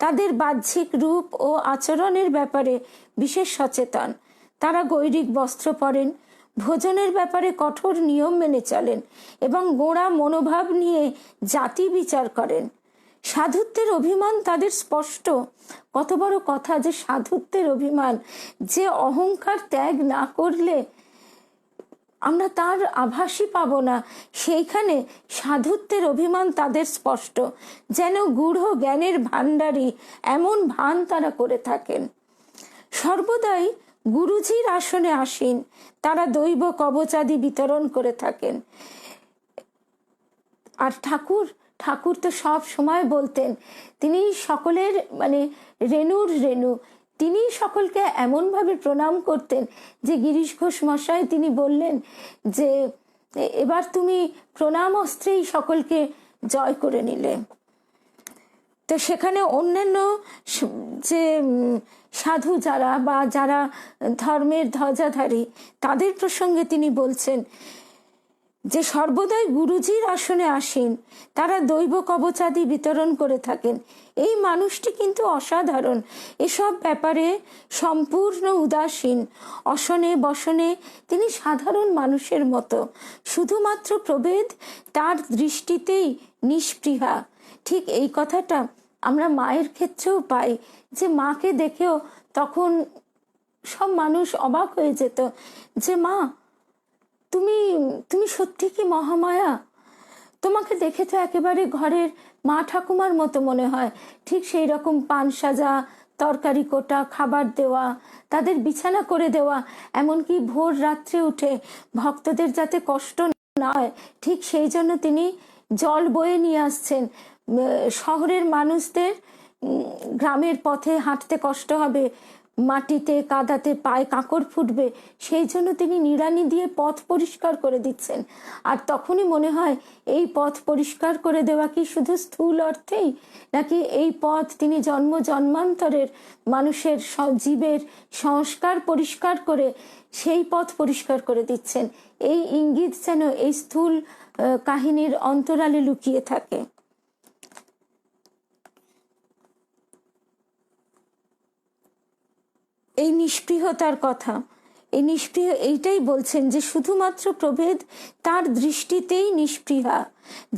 তাদের বাহ্যিক রূপ ও আচরণের ব্যাপারে বিশেষ সচেতন। তারা গৈরিক বস্ত্র পরেন, ভোজনের ব্যাপারে কঠোর নিয়ম মেনে চলেন এবং গোঁড়া মনোভাব নিয়ে জাতি বিচার করেন। সাধুত্বের অভিমান তাদের স্পষ্ট। কত বড় কথা যে সাধুত্বের অভিমান, যে অহংকার ত্যাগ না করলে আমরা তার আভাসই পাবো না, সেইখানে সাধুত্বের অভিমান তাদের স্পষ্ট, যেন গূঢ় জ্ঞানের ভাণ্ডারী এমন ভান তারা করে থাকেন। সর্বদাই গুরুজির আসনে আসীন, তারা দৈব কবচাদি বিতরণ করে থাকেন। আর ঠাকুর তো সব সময় বলতেন, তিনি সকলের মানে রেণুর রেণু, তিনি সকলকে এমনভাবে প্রণাম করতেন যে গিরিশ ঘোষ মশাই তিনি বললেন যে এবার তুমি প্রণাম অস্ত্রেই সকলকে জয় করে নিলে। তো সেখানে অন্যান্য যে সাধু যারা বা যারা ধর্মের ধ্বজাধারী, তাদের প্রসঙ্গে তিনি বলছেন যে সর্বদাই গুরুজির আসনে আসীন, তারা দৈব কবচাদি বিতরণ করে থাকেন। এই মানুষটি কিন্তু অসাধারণ, এসব ব্যাপারে সম্পূর্ণ উদাসীন, অসনে বসনে তিনি সাধারণ মানুষের মতো, শুধুমাত্র প্রভেদ তার দৃষ্টিতেই নিষ্পৃহা। ঠিক এই কথাটা আমরা মায়ের ক্ষেত্রেও পাই, যে মাকে দেখেও তখন সব মানুষ অবাক হয়ে যেত যে মা তুমি তুমি সত্যি কি মহামায়া, তোমাকে দেখে তো একেবারে ঘরের মা ঠাকুমার মতো মনে হয়। ঠিক সেই রকম পান সাজা, তরকারি কোটা, খাবার দেওয়া, তাদের বিছানা করে দেওয়া, এমনকি ভোর রাত্রে উঠে ভক্তদের যাতে কষ্ট না হয় ঠিক সেই জন্য তিনি জল বয়ে নিয়ে আসছেন। শহরের মানুষদের গ্রামের পথে হাঁটতে কষ্ট হবে, মাটিতে কাদাতে পায়ে কাঁকড় ফুটবে, সেই জন্য তিনি নিড়ানি দিয়ে পথ পরিষ্কার করে দিচ্ছেন। আর তখনই মনে হয় এই পথ পরিষ্কার করে দেওয়া কি শুধু স্থূল অর্থেই, নাকি এই পথ তিনি জন্ম জন্মান্তরের মানুষের জীবের সংস্কার পরিষ্কার করে সেই পথ পরিষ্কার করে দিচ্ছেন। এই ইঙ্গিত যেন এই স্থূল কাহিনীর অন্তরালে লুকিয়ে থাকে। এই নিষ্পৃহতার কথা, এই নিষ্পৃহ এইটাই বলছেন যে শুধুমাত্র প্রভেদ তার দৃষ্টিতেই নিষ্পৃহা।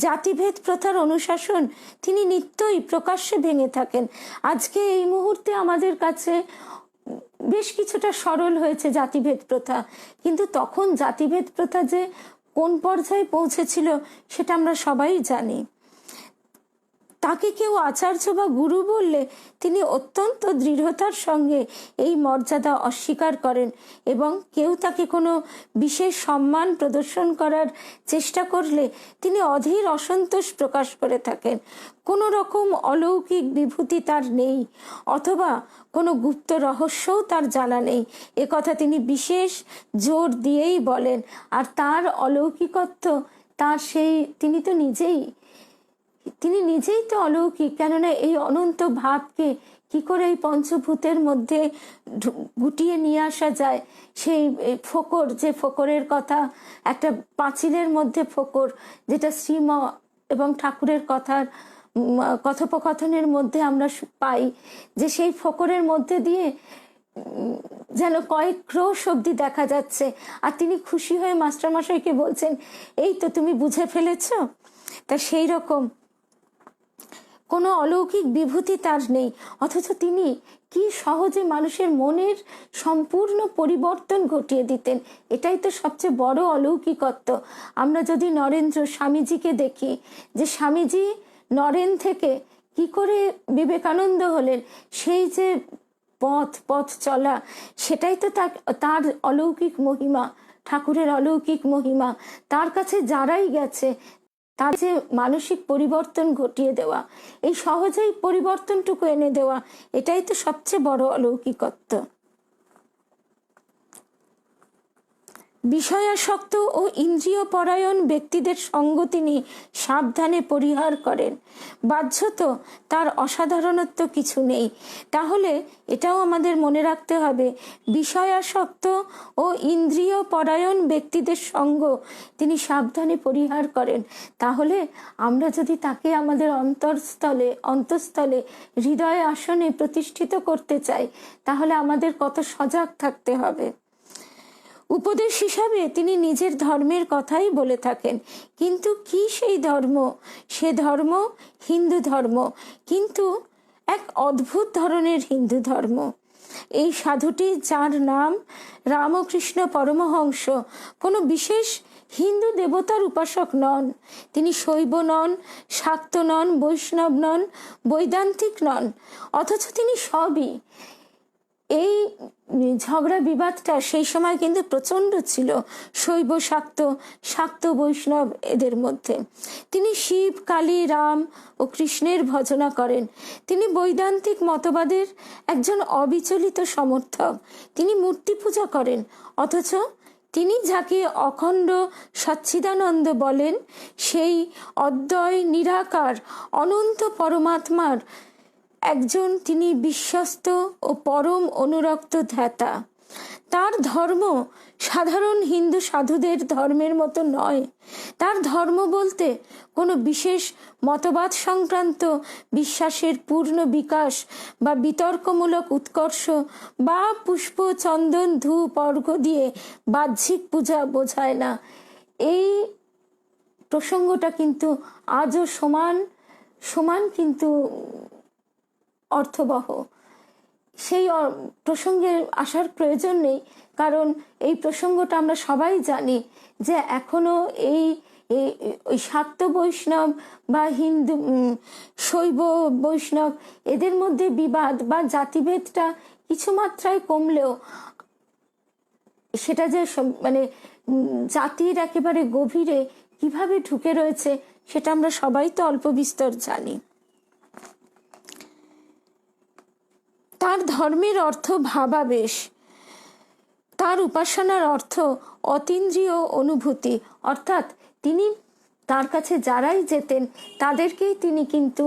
জাতিভেদ প্রথার অনুশাসন তিনি নিত্যই প্রকাশ্যে ভেঙে থাকেন। আজকে এই মুহূর্তে আমাদের কাছে বেশ কিছুটা সরল হয়েছে জাতিভেদ প্রথা, কিন্তু তখন জাতিভেদ প্রথা যে কোন পর্যায়ে পৌঁছেছিল সেটা আমরা সবাই জানি। তাকে কেউ আচার্য বা গুরু বললে তিনি অত্যন্ত দৃঢ়তার সঙ্গে এই মর্যাদা অস্বীকার করেন, এবং কেউ তাকে কোনো বিশেষ সম্মান প্রদর্শন করার চেষ্টা করলে তিনি অধীর অসন্তোষ প্রকাশ করে থাকেন। কোনো রকম অলৌকিক বিভূতি তার নেই, অথবা কোনো গুপ্ত রহস্যও তার জানা নেই, একথা তিনি বিশেষ জোর দিয়েই বলেন। আর তার অলৌকিকত্ব, তার সেই তিনি নিজেই তো অলৌকিক, কেননা এই অনন্ত ভাবকে কি করে এই পঞ্চভূতের মধ্যে গুটিয়ে নিয়ে আসা যায়। সেই ফোকর, যে ফোকরের কথা, একটা পাঁচিলের মধ্যে ফোকর, যেটা শ্রীম এবং ঠাকুরের কথার কথোপকথনের মধ্যে আমরা পাই, যে সেই ফোকরের মধ্যে দিয়ে যেন কয়েক ক্রোশ অব্দি দেখা যাচ্ছে। আর তিনি খুশি হয়ে মাস্টারমশাইকে বলছেন, এই তো তুমি বুঝে ফেলেছ। তা সেই রকম কোনো অলৌকিক বিভূতি তার নেই, অথচ তিনি কি সহজে মানুষের মনের সম্পূর্ণ পরিবর্তন ঘটিয়ে দিতেন। এটাই তো সবচেয়ে বড় অলৌকিকত্ব। আমরা যদি নরেন্দ্র স্বামীজিকে দেখি, যে স্বামীজি নরেন থেকে কি করে বিবেকানন্দ হলেন, সেই যে পথ চলা, সেটাই তো তার অলৌকিক মহিমা, ঠাকুরের অলৌকিক মহিমা। তার কাছে যারাই গেছে তার যে মানসিক পরিবর্তন ঘটিয়ে দেওয়া, এই সহজেই পরিবর্তনটুকু এনে দেওয়া, এটাই তো সবচেয়ে বড় অলৌকিকত্ব। বিষয়াসক্ত ও ইন্দ্রিয় পরায়ণ ব্যক্তিদের সঙ্গ তিনি সাবধানে পরিহার করেন। বাহ্যত তার অসাধারণত্ব কিছু নেই, তাহলে এটাও আমাদের মনে রাখতে হবে, বিষয়াসক্ত ও ইন্দ্রিয় পরায়ণ ব্যক্তিদের সঙ্গ তিনি পরিহার করেন। তাহলে আমরা যদি তাকে আমাদের অন্তঃস্থলে হৃদয় আসনে প্রতিষ্ঠিত করতে চাই, তাহলে আমাদের কত সজাগ থাকতে হবে। উপদেশ হিসাবে তিনি নিজের ধর্মের কথাই বলে থাকেন, কিন্তু কি সেই ধর্ম? সে ধর্ম হিন্দু ধর্ম, কিন্তু এক অদ্ভুত ধরনের হিন্দু ধর্ম। এই সাধুটি, যার নাম রামকৃষ্ণ পরমহংস, কোনো বিশেষ হিন্দু দেবতার উপাসক নন। তিনি শৈব নন, শাক্ত নন, বৈষ্ণব নন, বৈদান্তিক নন, অথচ তিনি সবই। এই ঝগড়া বিবাদটা সেই সময় কিন্তু প্রচণ্ড ছিল শৈব শাক্ত বৈষ্ণব এদের মধ্যে। তিনি শিব, কালী, রাম ও কৃষ্ণের ভজনা করেন। তিনি বৈদান্তিক মতবাদের একজন অবিচলিত সমর্থক। তিনি মূর্তি পূজা করেন, অথচ তিনি যাকে অখণ্ড সচ্চিদানন্দ বলেন, সেই অদ্বয় নিরাকার অনন্ত পরমাত্মার একজন তিনি বিশ্বস্ত ও পরম অনুরক্ত ধ্যাতা। তার ধর্ম সাধারণ হিন্দু সাধুদের ধর্মের মতো নয়। তার ধর্ম বলতে কোনো বিশেষ মতবাদ সংক্রান্ত বিশ্বাসের পূর্ণ বিকাশ বা বিতর্কমূলক উৎকর্ষ বা পুষ্প, চন্দন, ধূপ, অর্ঘ্য দিয়ে বাহ্যিক পূজা বোঝায় না। এই প্রসঙ্গটা কিন্তু আজও সমান কিন্তু অর্থবহ। সেই প্রসঙ্গে আসার প্রয়োজন নেই, কারণ এই প্রসঙ্গটা আমরা সবাই জানি যে এখনো ওই শাক্ত বৈষ্ণব বা হিন্দু শৈব বৈষ্ণব এদের মধ্যে বিবাদ বা জাতিভেদটা কিছু মাত্রায় কমলেও সেটা যে মানে জাতির একেবারে গভীরে কিভাবে ঢুকে রয়েছে, সেটা আমরা সবাই তো অল্প বিস্তর জানি। তার ধর্মের অর্থ ভাবাবেশ, তার উপাসনার অর্থ অতীন্দ্রিয় অনুভূতি, অর্থাৎ তিনি তার কাছে যারাই যেতেন তাদেরকেই তিনি কিন্তু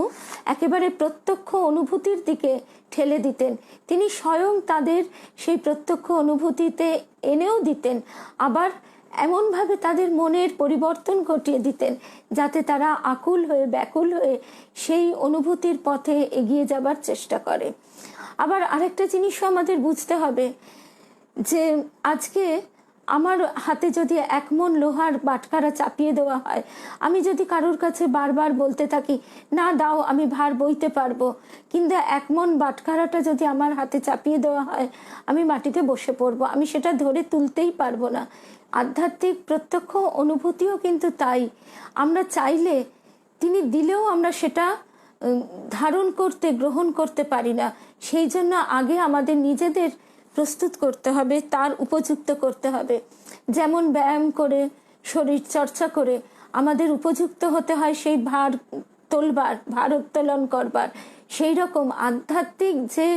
একেবারে প্রত্যক্ষ অনুভূতির দিকে ঠেলে দিতেন। তিনি স্বয়ং তাদের সেই প্রত্যক্ষ অনুভূতিতে এনেও দিতেন, আবার এমনভাবে তাদের মনের পরিবর্তন ঘটিয়ে দিতেন যাতে তারা আকুল হয়ে ব্যাকুল হয়ে সেই অনুভূতির পথে এগিয়ে যাবার চেষ্টা করে। আবার আরেকটা জিনিসও আমাদের বুঝতে হবে যে আজকে আমার হাতে যদি 1 মণ লোহার বাটখারা চাপিয়ে দেওয়া হয়, আমি যদি কারোর কাছে বারবার বলতে থাকি না দাও আমি ভার বইতে পারবো, কিন্তু 1 মণ বাটখারাটা যদি আমার হাতে চাপিয়ে দেওয়া হয়, আমি মাটিতে বসে পড়বো, আমি সেটা ধরে তুলতেই পারবো না। আধ্যাত্মিক প্রত্যক্ষ অনুভূতিও কিন্তু তাই। আমরা চাইলে তিনি দিলেও আমরা সেটা ধারণ করতে, গ্রহণ করতে পারি না। সেই জন্য আগে আমাদের নিজেদের প্রস্তুত করতে হবে, তার উপযুক্ত করতে হবে। যেমন ব্যায়াম করে, শরীর চর্চা করে আমাদের উপযুক্ত হতে হয় সেই ভার উত্তোলন করবার, সেই রকম আধ্যাত্মিক যে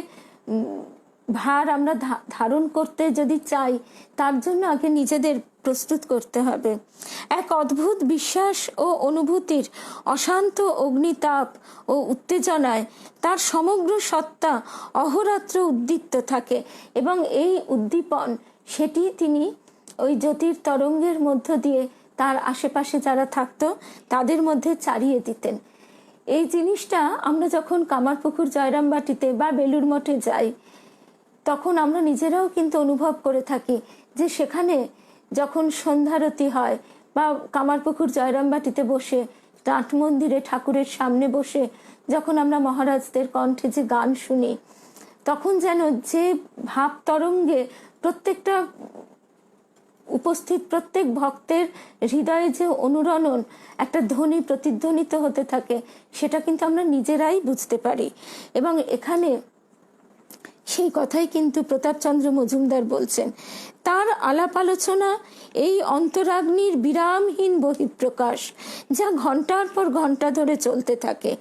ভার আমরা ধারণ করতে যদি চাই, তার জন্য আগে নিজেদের প্রস্তুত করতে হবে। এক অদ্ভুত বিশ্বাস ও অনুভূতির অশান্ত অগ্নিতাপ ও উত্তেজনায় তার সমগ্র সত্তা অহরাত্র উদ্দীপ্ত থাকে, এবং এই উদ্দীপন সেটি তিনি ওই জ্যোতির তরঙ্গের মধ্য দিয়ে তার আশেপাশে যারা থাকতো তাদের মধ্যে চারিয়ে দিতেন। এই জিনিসটা আমরা যখন কামারপুকুর জয়রামবাটিতে বা বেলুর মঠে যাই, তখন আমরা নিজেরাও কিন্তু অনুভব করে থাকি যে সেখানে যখন সন্ধ্যারতি হয় বা কামারপুকুর জয়রামবাটিতে বসে, নাট মন্দিরে ঠাকুরের সামনে বসে যখন আমরা মহারাজদের কণ্ঠে যে গান শুনি, তখন যেন যে ভাব তরঙ্গে প্রত্যেকটা উপস্থিত প্রত্যেক ভক্তের হৃদয়ে যে অনুরণন একটা ধ্বনি প্রতিধ্বনিত হতে থাকে, সেটা কিন্তু আমরা নিজেরাই বুঝতে পারি। এবং এখানে সেই কথাই কিন্তু প্রতাপচন্দ্র মজুমদার বলছেন। তার আলাপ আলোচনা এই অন্তরাগ্নির বিরামহীন বহিঃপ্রকাশ, যা ঘন্টার পর ঘন্টা ধরে চলতে থাকে।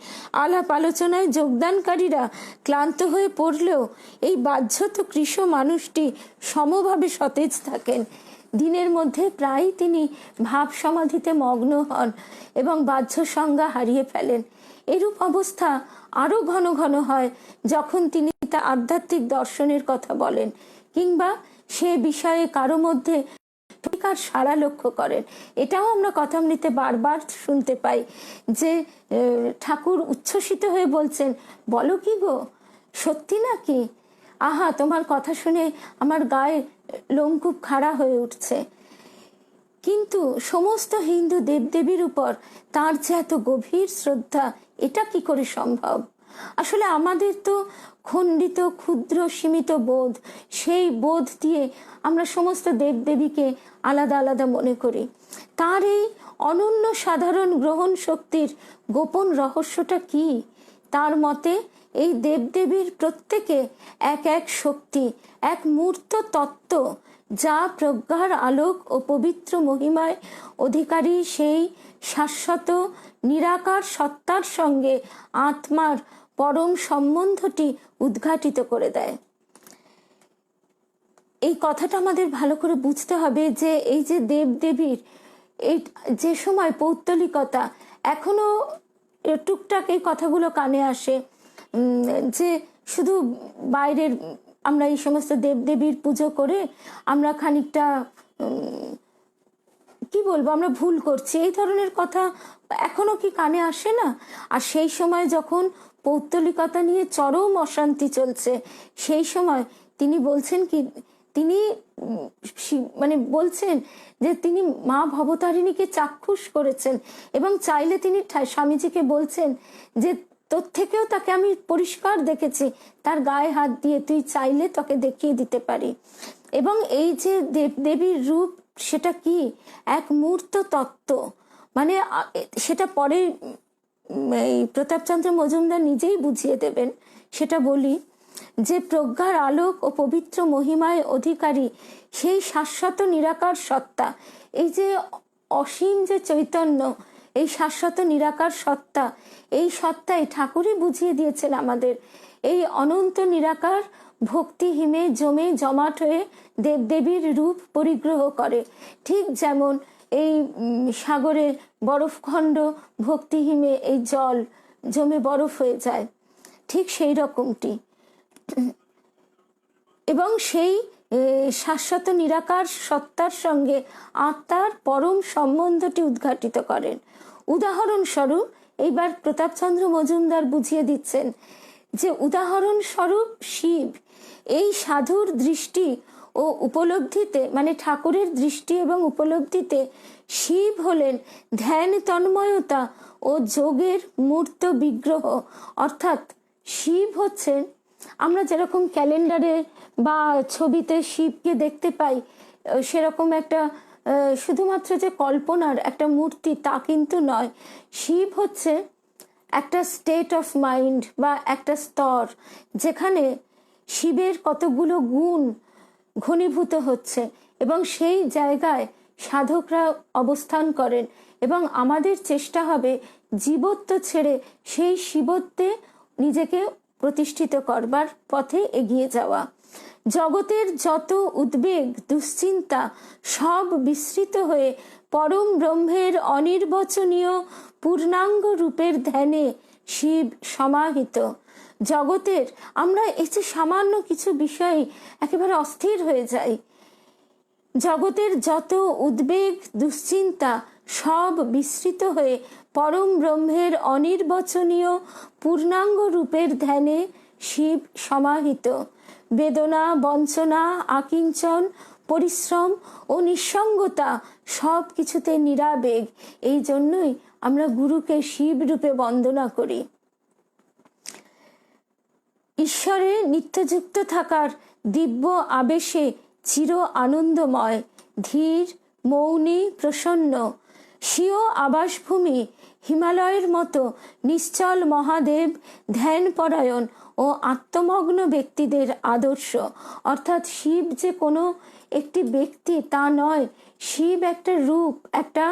আলাপ আলোচনায় যোগদানকারীরা ক্লান্ত হয়ে পড়লেও এই বাহ্যত কৃশ মানুষটি সমভাবে সতেজ থাকেন। দিনের মধ্যে প্রায় তিনি ভাব সমাধিতে মগ্ন হন এবং বাহ্য সংজ্ঞা হারিয়ে ফেলেন। এরূপ অবস্থা আরো ঘন ঘন হয় যখন তিনি তা আধ্যাত্মিক দর্শনের কথা বলেন কিংবা সে বিষয়ে কারো মধ্যে ঠিকার সাড়া লক্ষ্য করেন। এটাও আমরা কথামৃতে বারবার শুনতে পাই যে ঠাকুর উচ্ছ্বসিত হয়ে বলছেন, বলো কি গো, সত্যি নাকি? আহা, তোমার কথা শুনে আমার গায়ে লোমকূপ খাড়া হয়ে উঠছে। কিন্তু সমস্ত হিন্দু দেবদেবীর উপর তার যে এত গভীর শ্রদ্ধা, এটা কি করে সম্ভব? আসলে আমাদের তো খণ্ডিত ক্ষুদ্র সীমিত বোধ, সেই বোধ দিয়ে আমরা সমস্ত দেবদেবীকে আলাদা আলাদা মনে করি। তার এই অনন্য সাধারণ গ্রহণ শক্তির গোপন রহস্যটা কি? তার মতে এই দেবদেবীর প্রত্যেকে এক এক শক্তি, এক মূর্ত তত্ত্ব, যা প্রজ্ঞার আলোক ও পবিত্র মহিমায় অধিকারী সেই শাশ্বত নিরাকার সত্তার সঙ্গে আত্মার পরম সম্বন্ধটি উদ্ঘাটিত করে দেয়। এই কথাটা আমাদের ভালো করে বুঝতে হবে যে এই যে দেবদেবীর এই যে সময় পৌত্তলিকতা, এখনো টুকটাক এই কথাগুলো কানে আসে যে শুধু বাইরের আমরা এই সমস্ত দেবদেবীর পুজো করে আমরা খানিকটা কি বলবো, আমরা ভুল করছি, এই ধরনের কথা এখনো কি কানে আসে না? আর সেই সময় যখন পৌত্তলিকতা নিয়ে চরম অশান্তি চলছে, সেই সময় তিনি বলছেন কি, তিনি মানে বলছেন যে তিনি মা ভবতারিণীকে চাক্ষুষ করেছেন এবং চাইলে তিনি স্বামীজিকে বলছেন যে তোর থেকেও তাকে আমি পরিষ্কার দেখেছি, তার গায়ে হাত দিয়ে, তুই চাইলে তোকে দেখিয়ে দিতে পারি। এবং এই যে দেবদেবীর রূপ, সেটা কি এক মূর্ত তত্ত্ব, মানে সেটা পরে এই প্রতাপচন্দ্র মজুমদার নিজেই বুঝিয়ে দেবেন। সেটা বলি যে প্রজ্ঞার আলোক ও পবিত্র মহিমায় অধিকারী সেই শাশ্বত নিরাকার সত্তা, এই যে অসীম যে চৈতন্য, এই শাশ্বত নিরাকার সত্তা, এই সত্তাই ঠাকুরই বুঝিয়ে দিয়েছেন আমাদের। এই অনন্ত নিরাকার ভক্তি হিমে জমে জমাট হয়ে দেবদেবীর রূপ পরিগ্রহ করে। ঠিক যেমন এই সাগরে বরফখণ্ড ভক্তি হিমে এই জল জমে বরফ হয়ে যায়, ঠিক সেই রকমটি। এবং সেই শাশ্বত নিরাকার সত্তার সঙ্গে আত্মার পরম সম্বন্ধটি উদ্ঘাটিত করেন। উদাহরণস্বরূপ এইবার প্রতাপচন্দ্র মজুমদার বুঝিয়ে দিচ্ছেন যে উদাহরণস্বরূপ শিব, এই সাধুর দৃষ্টি ও উপলব্ধিতে, মানে ঠাকুরের দৃষ্টি এবং উপলব্ধিতে শিব হলেন ধ্যান তন্ময়তা ও যোগের মূর্ত বিগ্রহ। অর্থাৎ শিব হচ্ছেন, আমরা যেরকম ক্যালেন্ডারে বা ছবিতে শিবকে দেখতে পাই, সেরকম একটা শুধুমাত্র যে কল্পনার একটা মূর্তি তা কিন্তু নয়। শিব হচ্ছে একটা স্টেট অফ মাইন্ড বা একটা স্তর, যেখানে শিবের কতগুলো গুণ ঘনীভূত হচ্ছে এবং সেই জায়গায় সাধকরা অবস্থান করেন এবং আমাদের চেষ্টা হবে জীবত্ব ছেড়ে সেই শিবত্বে নিজেকে প্রতিষ্ঠিত করবার পথে এগিয়ে যাওয়া। জগতের যত উদ্বেগ দুশ্চিন্তা সব বিস্মৃত হয়ে পরম ব্রহ্মের অনির্বচনীয় পূর্ণাঙ্গ রূপের ধ্যানে শিব সমাহিত। জগতের আমরা এই যে সামান্য কিছু বিষয় একেবারে অস্থির হয়ে যাই, জগতের যত উদ্বেগ দুশ্চিন্তা সব বিস্মৃত হয়ে পরম ব্রহ্মের অনির্বচনীয় পূর্ণাঙ্গ রূপের ধ্যানে শিব সমাহিত। বেদনা বঞ্চনা আকিঞ্চন পরিশ্রম ও নিঃসঙ্গতা সব কিছুতে নিরাবেগ। এই জন্যই আমরা গুরুকে শিব রূপে বন্দনা করি। ঈশ্বরে নিত্যযুক্ত থাকার দিব্য আবেশে চির আনন্দময়, ধীর, মৌনী, প্রসন্ন, স্বীয় আবাসভূমি হিমালয়ের মতো নিশ্চল মহাদেব ধ্যানপরায়ণ ও আত্মমগ্ন ব্যক্তিদের আদর্শ। অর্থাৎ শিব যে কোনো একটি ব্যক্তি তা নয়, শিব একটা রূপ, একটা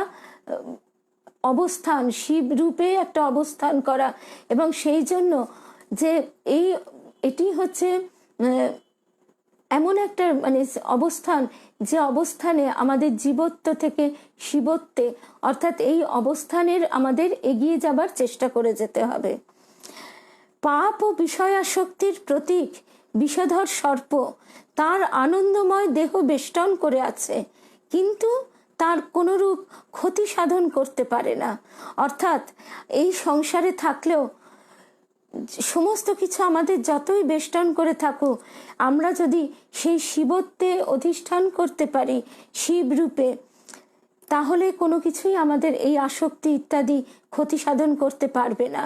অবস্থান, শিব রূপে একটা অবস্থান করা। এবং সেই জন্য যে এটি হচ্ছে এমন একটা অবস্থান, যে অবস্থানে আমাদের জীবত্ব থেকে শিবত্বে, অর্থাৎ এই অবস্থানের আমাদের এগিয়ে যাবার চেষ্টা করে যেতে হবে। পাপ ও বিষয়াসক্তির প্রতীক বিষধর সর্প তার আনন্দময় দেহ বেষ্টন করে আছে, কিন্তু তার কোনরূপ ক্ষতি সাধন করতে পারে না। অর্থাৎ এই সংসারে থাকলেও সমস্ত কিছু আমাদের যতই বেষ্টন করে থাকুক, আমরা যদি সেই শিবত্বে অধিষ্ঠান করতে পারি শিব রূপে, তাহলে কোনো কিছুই আমাদের এই আসক্তি ইত্যাদি ক্ষতি সাধন করতে পারবে না।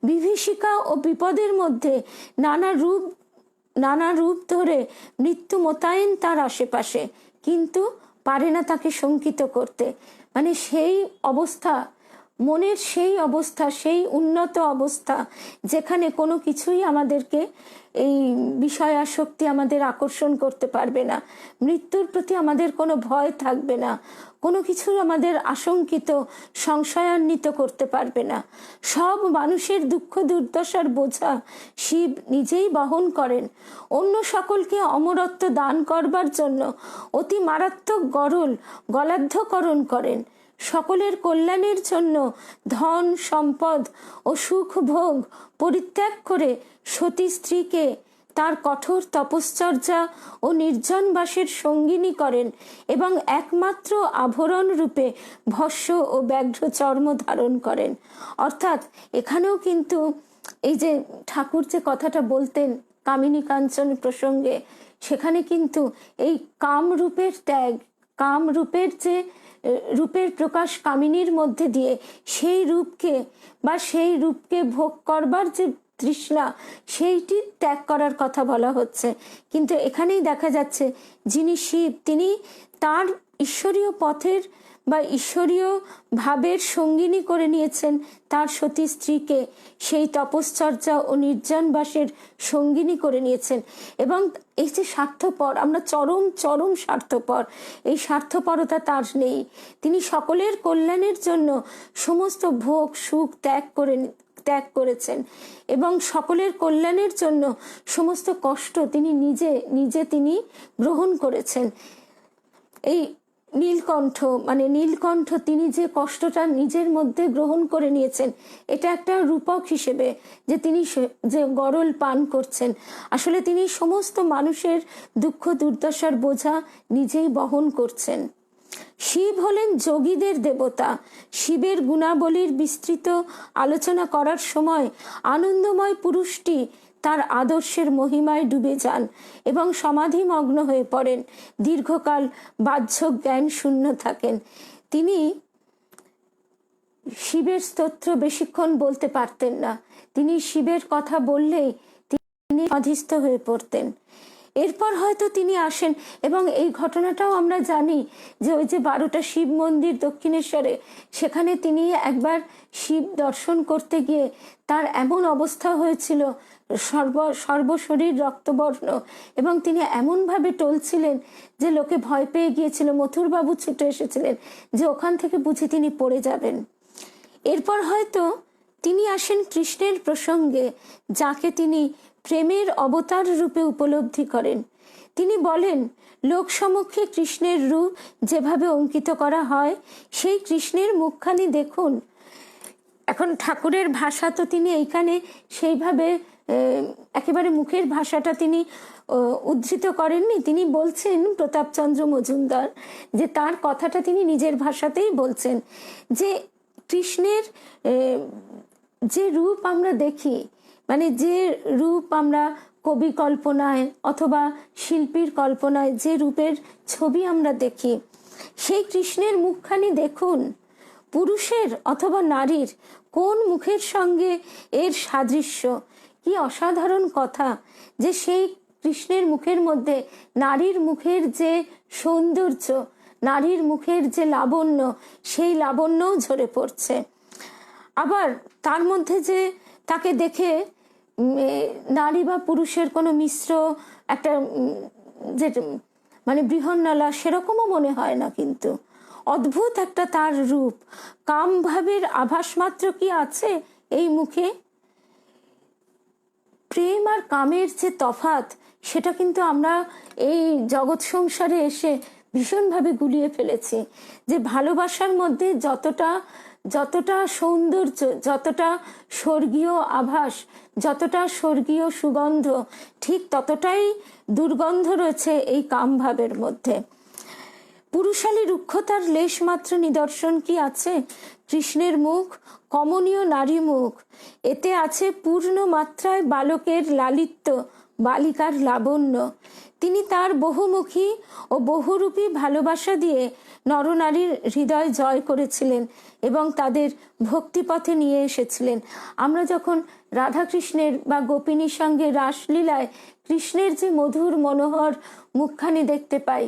বিভীষিকা ও বিপদের মধ্যে নানা রূপ ধরে মৃত্যু মোতায়েন তার আশেপাশে, কিন্তু পারে না তাকে শঙ্কিত করতে। সেই অবস্থা, মনের সেই অবস্থা, সেই উন্নত অবস্থা যেখানে কোনো কিছুই আমাদেরকে এই বিষয় আসক্তি আমাদের আকর্ষণ করতে পারবে না, মৃত্যুর প্রতি আমাদের কোনো ভয় থাকবে না, কোনো কিছু আমাদের আশঙ্কিত সংশয়ান্বিত করতে পারবে না। সব মানুষের দুঃখ দুর্দশার বোঝা শিব নিজেই বহন করেন। অন্য সকলকে অমরত্ব দান করবার জন্য অতি মারাত্মক গলাধ্যকরণ করেন। সকলের কল্যাণের জন্য ধন সম্পদ ও সুখ ভোগ পরিত্যাগ করে সতী স্ত্রীকে তার কঠোর তপশ্চর্যা ও নির্জন বাসের সঙ্গিনী করেন এবং একমাত্র আভরণ রূপে ভস্য ও ব্যাঘ্র চর্ম ধারণ করেন। অর্থাৎ এখানেও কিন্তু এই যে ঠাকুর যে কথাটা বলতেন কামিনী কাঞ্চন প্রসঙ্গে, সেখানে কিন্তু এই কামরূপের ত্যাগ, কামরূপের যে রূপের প্রকাশ কামিনীর মধ্যে দিয়ে সেই রূপকে ভোগ করবার যে তৃষ্ণা, সেইটি ত্যাগ করার কথা বলা হচ্ছে। কিন্তু এখানেই দেখা যাচ্ছে যিনি শিব, তিনি তার ঈশ্বরীয় পথের বা ঈশ্বরীয় ভাবের সঙ্গিনী করে নিয়েছেন তার সতী স্ত্রীকে, সেই তপশ্চর্যা ও নির্জনবাসের সঙ্গিনী করে নিয়েছেন। এবং এই যে স্বার্থপর, আমরা চরম চরম স্বার্থপর, এই স্বার্থপরতা তার নেই। তিনি সকলের কল্যাণের জন্য সমস্ত ভোগ সুখ ত্যাগ করেছেন এবং সকলের কল্যাণের জন্য সমস্ত কষ্ট তিনি নিজে তিনি গ্রহণ করেছেন। এই নীলকণ্ঠ তিনি যে কষ্টটা নিজের মধ্যে গ্রহণ করে নিয়েছেন, এটা একটা রূপক হিসেবে যে তিনি যে গরল পান করছেন, আসলে তিনি সমস্ত মানুষের দুঃখ দুর্দশার বোঝা নিজেই বহন করছেন। শিব হলেন যোগীদের দেবতা। শিবের গুণাবলীর বিস্তৃত আলোচনা করার সময় আনন্দময় পুরুষটি তার আদর্শের মহিমায় ডুবে যান এবং সমাধিমগ্ন হয়ে পড়েন, দীর্ঘকাল বাহ্য জ্ঞান শূন্য থাকেন। তিনি শিবের স্তোত্র বেশিক্ষণ বলতে পারতেন না, তিনি শিবের কথা বললেই তিনি অধিষ্ঠ হয়ে পড়তেন। এরপর হয়তো তিনি আসেন, এবং এই ঘটনাটাও আমরা জানি যে ওই যে 12টা শিব মন্দির দক্ষিণেশ্বরে, সেখানে তিনি একবার শিব দর্শন করতে গিয়ে তার এমন অবস্থা হয়েছিল, সর্বশরীর রক্তবর্ণ, এবং তিনি এমনভাবে টলছিলেন যে লোকে ভয় পেয়ে গিয়েছিল। মথুরবাবু ছুটে এসেছিলেন যে ওখান থেকে বুঝি তিনি পড়ে যাবেন। এরপর হয়তো তিনি আসেন কৃষ্ণের প্রসঙ্গে, যাকে তিনি প্রেমের অবতার রূপে উপলব্ধি করেন। তিনি বলেন, লোক সমক্ষে কৃষ্ণের রূপ যেভাবে অঙ্কিত করা হয়, সেই কৃষ্ণের মুখখানি দেখুন। এখন ঠাকুরের ভাষা তো তিনি এইখানে সেইভাবে একেবারে মুখের ভাষাটা তিনি উদ্ধৃত করেননি। তিনি বলছেন, প্রতাপচন্দ্র মজুমদার, যে তার কথাটা তিনি নিজের ভাষাতেই বলছেন যে কৃষ্ণের যে রূপ আমরা দেখি, যে রূপ আমরা কবি কল্পনায় অথবা শিল্পীর কল্পনায় যে রূপের ছবি আমরা দেখি, সেই কৃষ্ণের মুখখানি দেখুন। পুরুষের অথবা নারীর কোন মুখের সঙ্গে এর সাদৃশ্য! কি অসাধারণ কথা যে সেই কৃষ্ণের মুখের মধ্যে নারীর মুখের যে সৌন্দর্য, নারীর মুখের যে লাবণ্য, সেই লাবণ্যও ঝরে পড়ছে। আবার তার মধ্যে যে তাকে দেখে নারী বা পুরুষের কোনো মিশ্র একটা যে মানে বৃহন্নলা সেরকমও মনে হয় না, কিন্তু অদ্ভুত একটা তার রূপ। কাম ভাবের আভাস মাত্র কি আছে এই মুখে? প্রেম আর কামের যে তফাৎ, সেটা কিন্তু আমরা এই জগৎ সংসারে এসে ভীষণভাবে গুলিয়ে ফেলেছি। যে ভালোবাসার মধ্যে যতটা সৌন্দর্য, যতটা স্বর্গীয় আভাস, যতটা স্বর্গীয় সুগন্ধ, ঠিক ততটাই দুর্গন্ধ রয়েছে এই কামভাবের মধ্যে। পুরুষালী রুক্ষতার লেশ মাত্র নিদর্শন কি আছে? কৃষ্ণের মুখ কমনীয় নারী মুখ, এতে আছে পূর্ণ মাত্রায় বালকের লালিত্য, বালিকার লাবণ্য। তিনি তার বহুমুখী ও বহুরূপী ভালোবাসা দিয়ে নরনারীর হৃদয় জয় করেছিলেন এবং তাদের ভক্তিপথে নিয়ে এসেছিলেন। আমরা যখন রাধাকৃষ্ণের বা গোপিনীর সঙ্গে রাসলীলায় কৃষ্ণের যে মধুর মনোহর মুখখানি দেখতে পাই,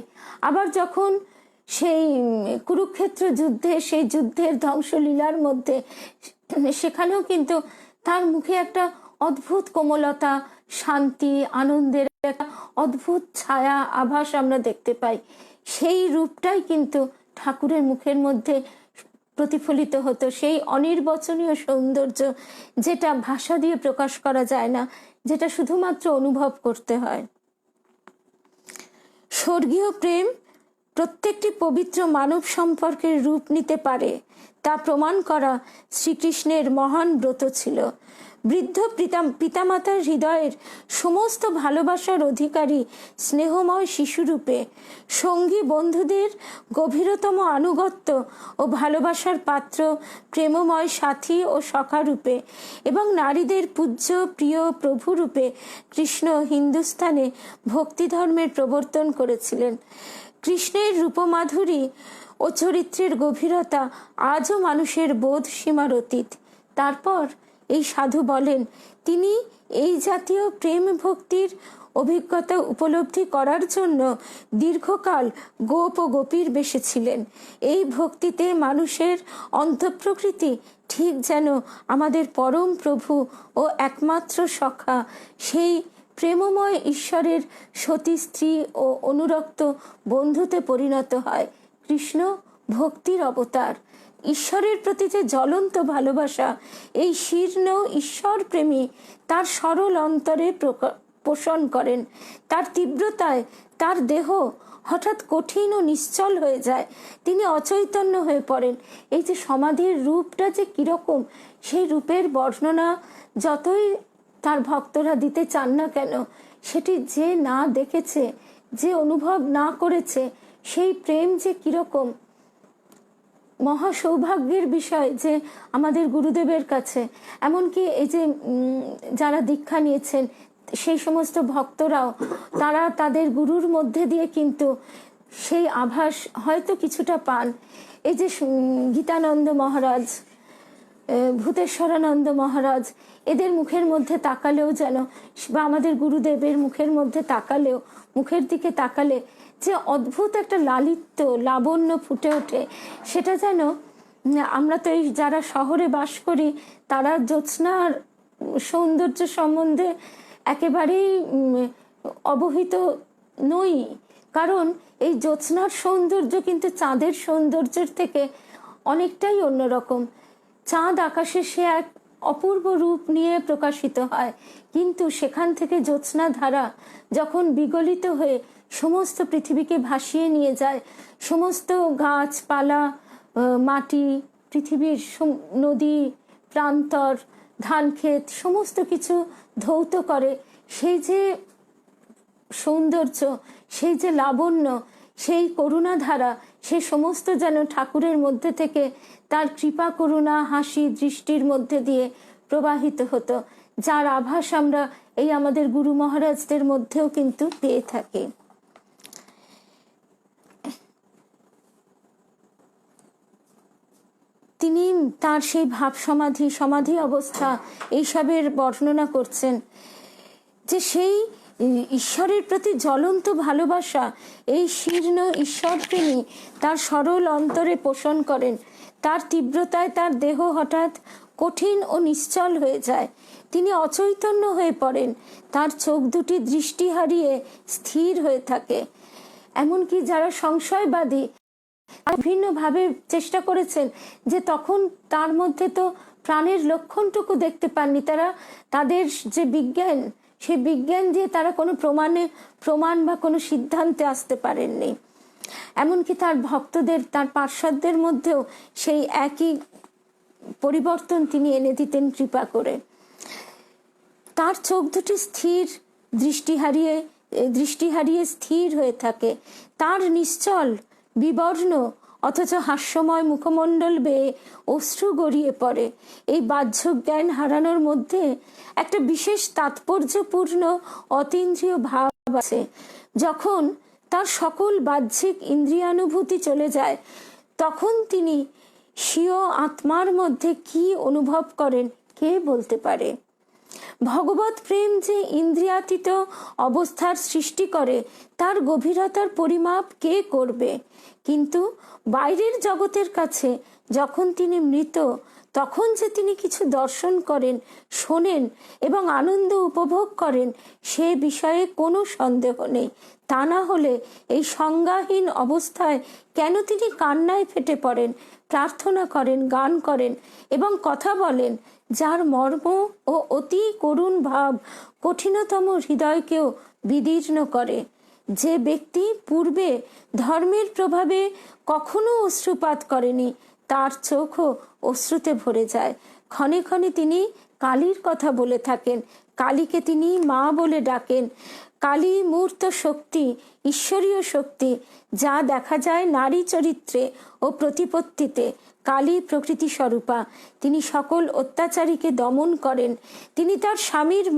আবার যখন সেই কুরুক্ষেত্র যুদ্ধে, সেই যুদ্ধের ধ্বংসলীলার মধ্যে, সেখানেও কিন্তু তার মুখে একটা অদ্ভুত কোমলতা, শান্তি, আনন্দের একটা অদ্ভুত ছায়া আভাস আমরা দেখতে পাই। সেই রূপটাই কিন্তু ঠাকুরের মুখের মধ্যে প্রতিফলিত হতো, সেই অনির্বচনীয় সৌন্দর্য, যেটা ভাষা দিয়ে প্রকাশ করা যায় না, যেটা শুধুমাত্র অনুভব করতে হয়। স্বর্গীয় প্রেম প্রত্যেকটি পবিত্র মানব সম্পর্কের রূপ নিতে পারে, তা প্রমাণ করা শ্রীকৃষ্ণের মহান ব্রত ছিল। বৃদ্ধ পিতামাতার হৃদয়ের সমস্ত ভালোবাসার অধিকারী স্নেহময় শিশুরূপে, সঙ্গী বন্ধুদের গভীরতম আনুগত্য ও ভালোবাসার পাত্র প্রেমময় সাথী ও সখারূপে, এবং নারীদের পূজ্য প্রিয় প্রভুরূপে কৃষ্ণ হিন্দুস্থানে ভক্তিধর্মের প্রবর্তন করেছিলেন। কৃষ্ণের রূপমাধুরী ও চরিত্রের গভীরতা আজও মানুষের বোধ সীমার অতীত। তারপর এই সাধু বলেন, তিনি এই জাতীয় প্রেম ভক্তির অভিজ্ঞতা উপলব্ধি করার জন্য দীর্ঘকাল গোপ ও গোপীর বেশে ছিলেন। এই ভক্তিতে মানুষের অন্তঃপ্রকৃতি ঠিক যেন আমাদের পরম প্রভু ও একমাত্র সখা, সেই প্রেমময় ঈশ্বরের সতী স্ত্রী ও অনুরক্ত বন্ধুতে পরিণত হয়। কৃষ্ণ ভক্তির অবতার। ঈশ্বরের প্রতি যে জ্বলন্ত ভালোবাসা এই শীর্ণ ঈশ্বর প্রেমী তার সরল অন্তরে পোষণ করেন। তার তীব্রতায় তার দেহ হঠাৎ কঠিন ও নিশ্চল হয়ে যায়, তিনি অচৈতন্য হয়ে পড়েন। এই যে সমাধির রূপটা যে কিরকম, সেই রূপের বর্ণনা যতই তার ভক্তরা দিতে চান না কেন, সেটি যে না দেখেছে, যে অনুভব না করেছে, সেই প্রেম যে কিরকম মহা সৌভাগ্যের বিষয় যে আমাদের গুরুদেবের কাছে, এমনকি এই যে যারা দীক্ষা নিয়েছেন সেই সমস্ত ভক্তরাও তারা তাদের গুরুর মধ্যে দিয়ে কিন্তু সেই আভাস হয়তো কিছুটা পান। এই যে গীতানন্দ মহারাজ, ভূতেশ্বরানন্দ মহারাজ, এদের মুখের মধ্যে তাকালেও যেন, বা আমাদের গুরুদেবের মুখের মধ্যে তাকালেও, মুখের দিকে তাকালে যে অদ্ভুত একটা লালিত্য, লাবণ্য ফুটে ওঠে, সেটা যেন আমরা তো এই যারা শহরে বাস করি তারা জ্যোৎস্নার সৌন্দর্য সম্বন্ধে একেবারেই অবহিত নই, কারণ এই জ্যোৎস্নার সৌন্দর্য কিন্তু চাঁদের সৌন্দর্যের থেকে অনেকটাই অন্যরকম। চাঁদ আকাশে সে এক অপূর্ব রূপ নিয়ে প্রকাশিত হয়, কিন্তু সেখান থেকে জ্যোৎস্না ধারা যখন বিগলিত হয়ে সমস্ত পৃথিবীকে ভাসিয়ে নিয়ে যায়, সমস্ত গাছপালা, মাটি, পৃথিবীর নদী, প্রান্তর, ধানক্ষেত সমস্ত কিছু ধৌত করে, সেই যে সৌন্দর্য, সেই যে লাবণ্য, সেই করুণা ধারা, সেই সমস্ত যেন ঠাকুরের মধ্যে থেকে তার কৃপা করুণা হাসি দৃষ্টির মধ্যে দিয়ে প্রবাহিত হতো, যার আভাস আমরা এই আমাদের গুরু মহারাজদের মধ্যেও কিন্তু পেয়ে থাকি। তিনি তার সেই ভাব সমাধি অবস্থা এইসবের বর্ণনা করছেন, যে সেই ঈশ্বরের প্রতি জ্বলন্ত ভালোবাসা, এই শীর্ণ ঈশ্বর তিনি তার সরল অন্তরে পোষণ করেন। তার তীব্রতায় তার দেহ হঠাৎ কঠিন ও নিশ্চল হয়ে যায়, তিনি অচৈতন্য হয়ে পড়েন, তার চোখ দুটি দৃষ্টি হারিয়ে স্থির হয়ে থাকে। এমনকি যারা সংশয়বাদী বিভিন্নভাবে চেষ্টা করেছেন, যে তখন তার মধ্যে তো প্রাণের লক্ষণটুকু দেখতে পাননি, তারা তাদের যে বিজ্ঞান, সেই বিজ্ঞান দিয়ে তারা কোনো প্রমাণ বা কোনো সিদ্ধান্তে আসতে পারেননি। এমনকি তার ভক্তদের, তার পার্শ্বদের মধ্যেও সেই একই পরিবর্তন তিনি এনে দিতেন কৃপা করে। তার চোখ দুটি দৃষ্টি হারিয়ে স্থির হয়ে থাকে, তার নিশ্চল বিবর্ণ অথচ হাস্যময় মুখমণ্ডল বেয়ে অশ্রু গড়িয়ে পড়ে। এই বাহ্য জ্ঞান হারানোর মধ্যে একটা বিশেষ তাৎপর্যপূর্ণ অতীন্দ্রিয় ভাব আছে। যখন তার সকল বাহ্যিক ইন্দ্রিয়ানুভূতি চলে যায়, তখন তিনি স্বীয় আত্মার মধ্যে কি অনুভব করেন কে বলতে পারে। ভগবত প্রেম যে ইন্দ্রিয়াতীত অবস্থার সৃষ্টি করে, তার গভীরতার পরিমাপ কে করবে? কিন্তু বাইরের জগতের কাছে যখন তিনি মৃত, তখন যে তিনি কিছু দর্শন করেন, শোনেন এবং আনন্দ উপভোগ করেন, সে বিষয়ে কোনো সন্দেহ নেই। তা না হলে এই সংজ্ঞাহীন অবস্থায় কেন তিনি কান্নায় ফেটে পড়েন, প্রার্থনা করেন, গান করেন এবং কথা বলেন, যার মর্ম ও অতি করুণ ভাব কঠিনতম হৃদয়কেও বিদীর্ণ করে। যে ব্যক্তি পূর্বে ধর্মের প্রভাবে কখনো অশ্রুপাত করেনি, তার চোখও অশ্রুতে ভরে যায়। ক্ষণে ক্ষণে তিনি কালীর কথা বলে থাকেন, কালীকে তিনি মা বলে ডাকেন। কালী মূর্ত শক্তি, ঈশ্বরীয় শক্তি, যা দেখা যায় নারী চরিত্রে ও প্রতিপত্তিতে। কালী প্রকৃতি স্বরূপা, তিনি সকল অত্যাচারীকে দমন করেন। তিনি তার স্বামীকে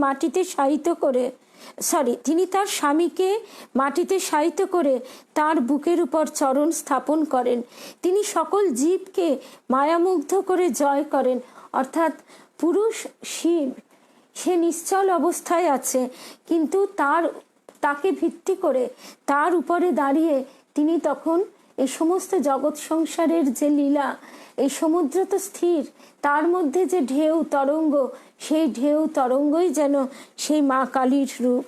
মাটিতে শায়িত করে তার বুকের উপর চরণ স্থাপন করেন। তিনি সকল জীবকে মায়ামুগ্ধ করে জয় করেন। অর্থাৎ পুরুষ শিব, সে নিশ্চল অবস্থায় আছে, কিন্তু তাকে ভিত্তি করে, তার উপরে দাঁড়িয়ে তিনি তখন এই সমস্ত জগৎ সংসারের যে লীলা, এই সমুদ্র তো স্থির, তার মধ্যে যে ঢেউ তরঙ্গ, সেই ঢেউ তরঙ্গই যেন সেই মা কালীর রূপ।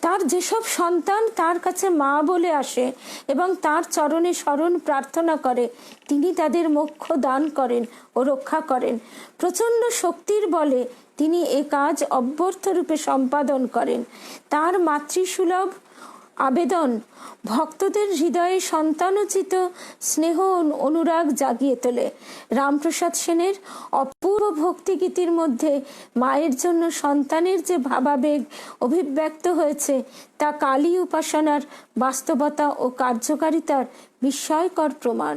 তার যেসব সন্তান তার কাছে মা বলে আসে এবং তার চরণে শরণ প্রার্থনা করে, তিনি তাদের মোক্ষ দান করেন ও রক্ষা করেন। প্রচণ্ড শক্তির বলে তিনি এ কাজ অব্যর্থ রূপে সম্পাদন করেন। তার মাতৃসুলভ আবেদন ভক্তদের হৃদয়ে সন্তানোচিত স্নেহ অনুরাগ জাগিয়ে তোলে। রামপ্রসাদ সেনের অপূর্ব ভক্তিগীতির মধ্যে মায়ের জন্য সন্তানের যে ভাবাবেগ অভিব্যক্ত হয়েছে, তা কালী উপাসনার বাস্তবতা ও কার্যকারিতার বিস্ময়কর প্রমাণ।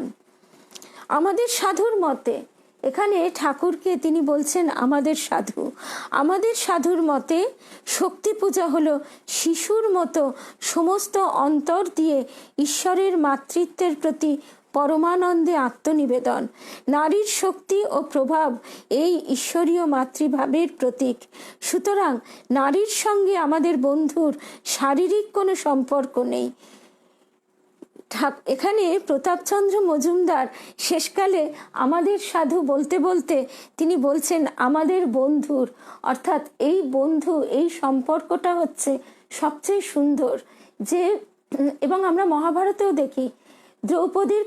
আমাদের সাধুর মতে, এখানে ঠাকুরকে তিনি বলছেন আমাদের সাধুর মতে শক্তি পূজা হলো শিশুর মতো সমস্ত অন্তর দিয়ে ঈশ্বরের মাতৃত্বের প্রতি পরমানন্দে আত্মনিবেদন। নারীর শক্তি ও প্রভাব এই ঈশ্বরীয় মাতৃভাবের প্রতীক। সুতরাং নারীর সঙ্গে আমাদের বন্ধুর শারীরিক কোনো সম্পর্ক নেই। এখানে প্রতাপচন্দ্র মজুমদার শেষকালে আমাদের সাধু বলতে বলতে তিনি বলছেন আমাদের বন্ধুর, অর্থাৎ এই বন্ধু, এই সম্পর্কটা হচ্ছে সবচেয়ে সুন্দর। যে এবং আমরা মহাভারতেও দেখি দ্রৌপদীর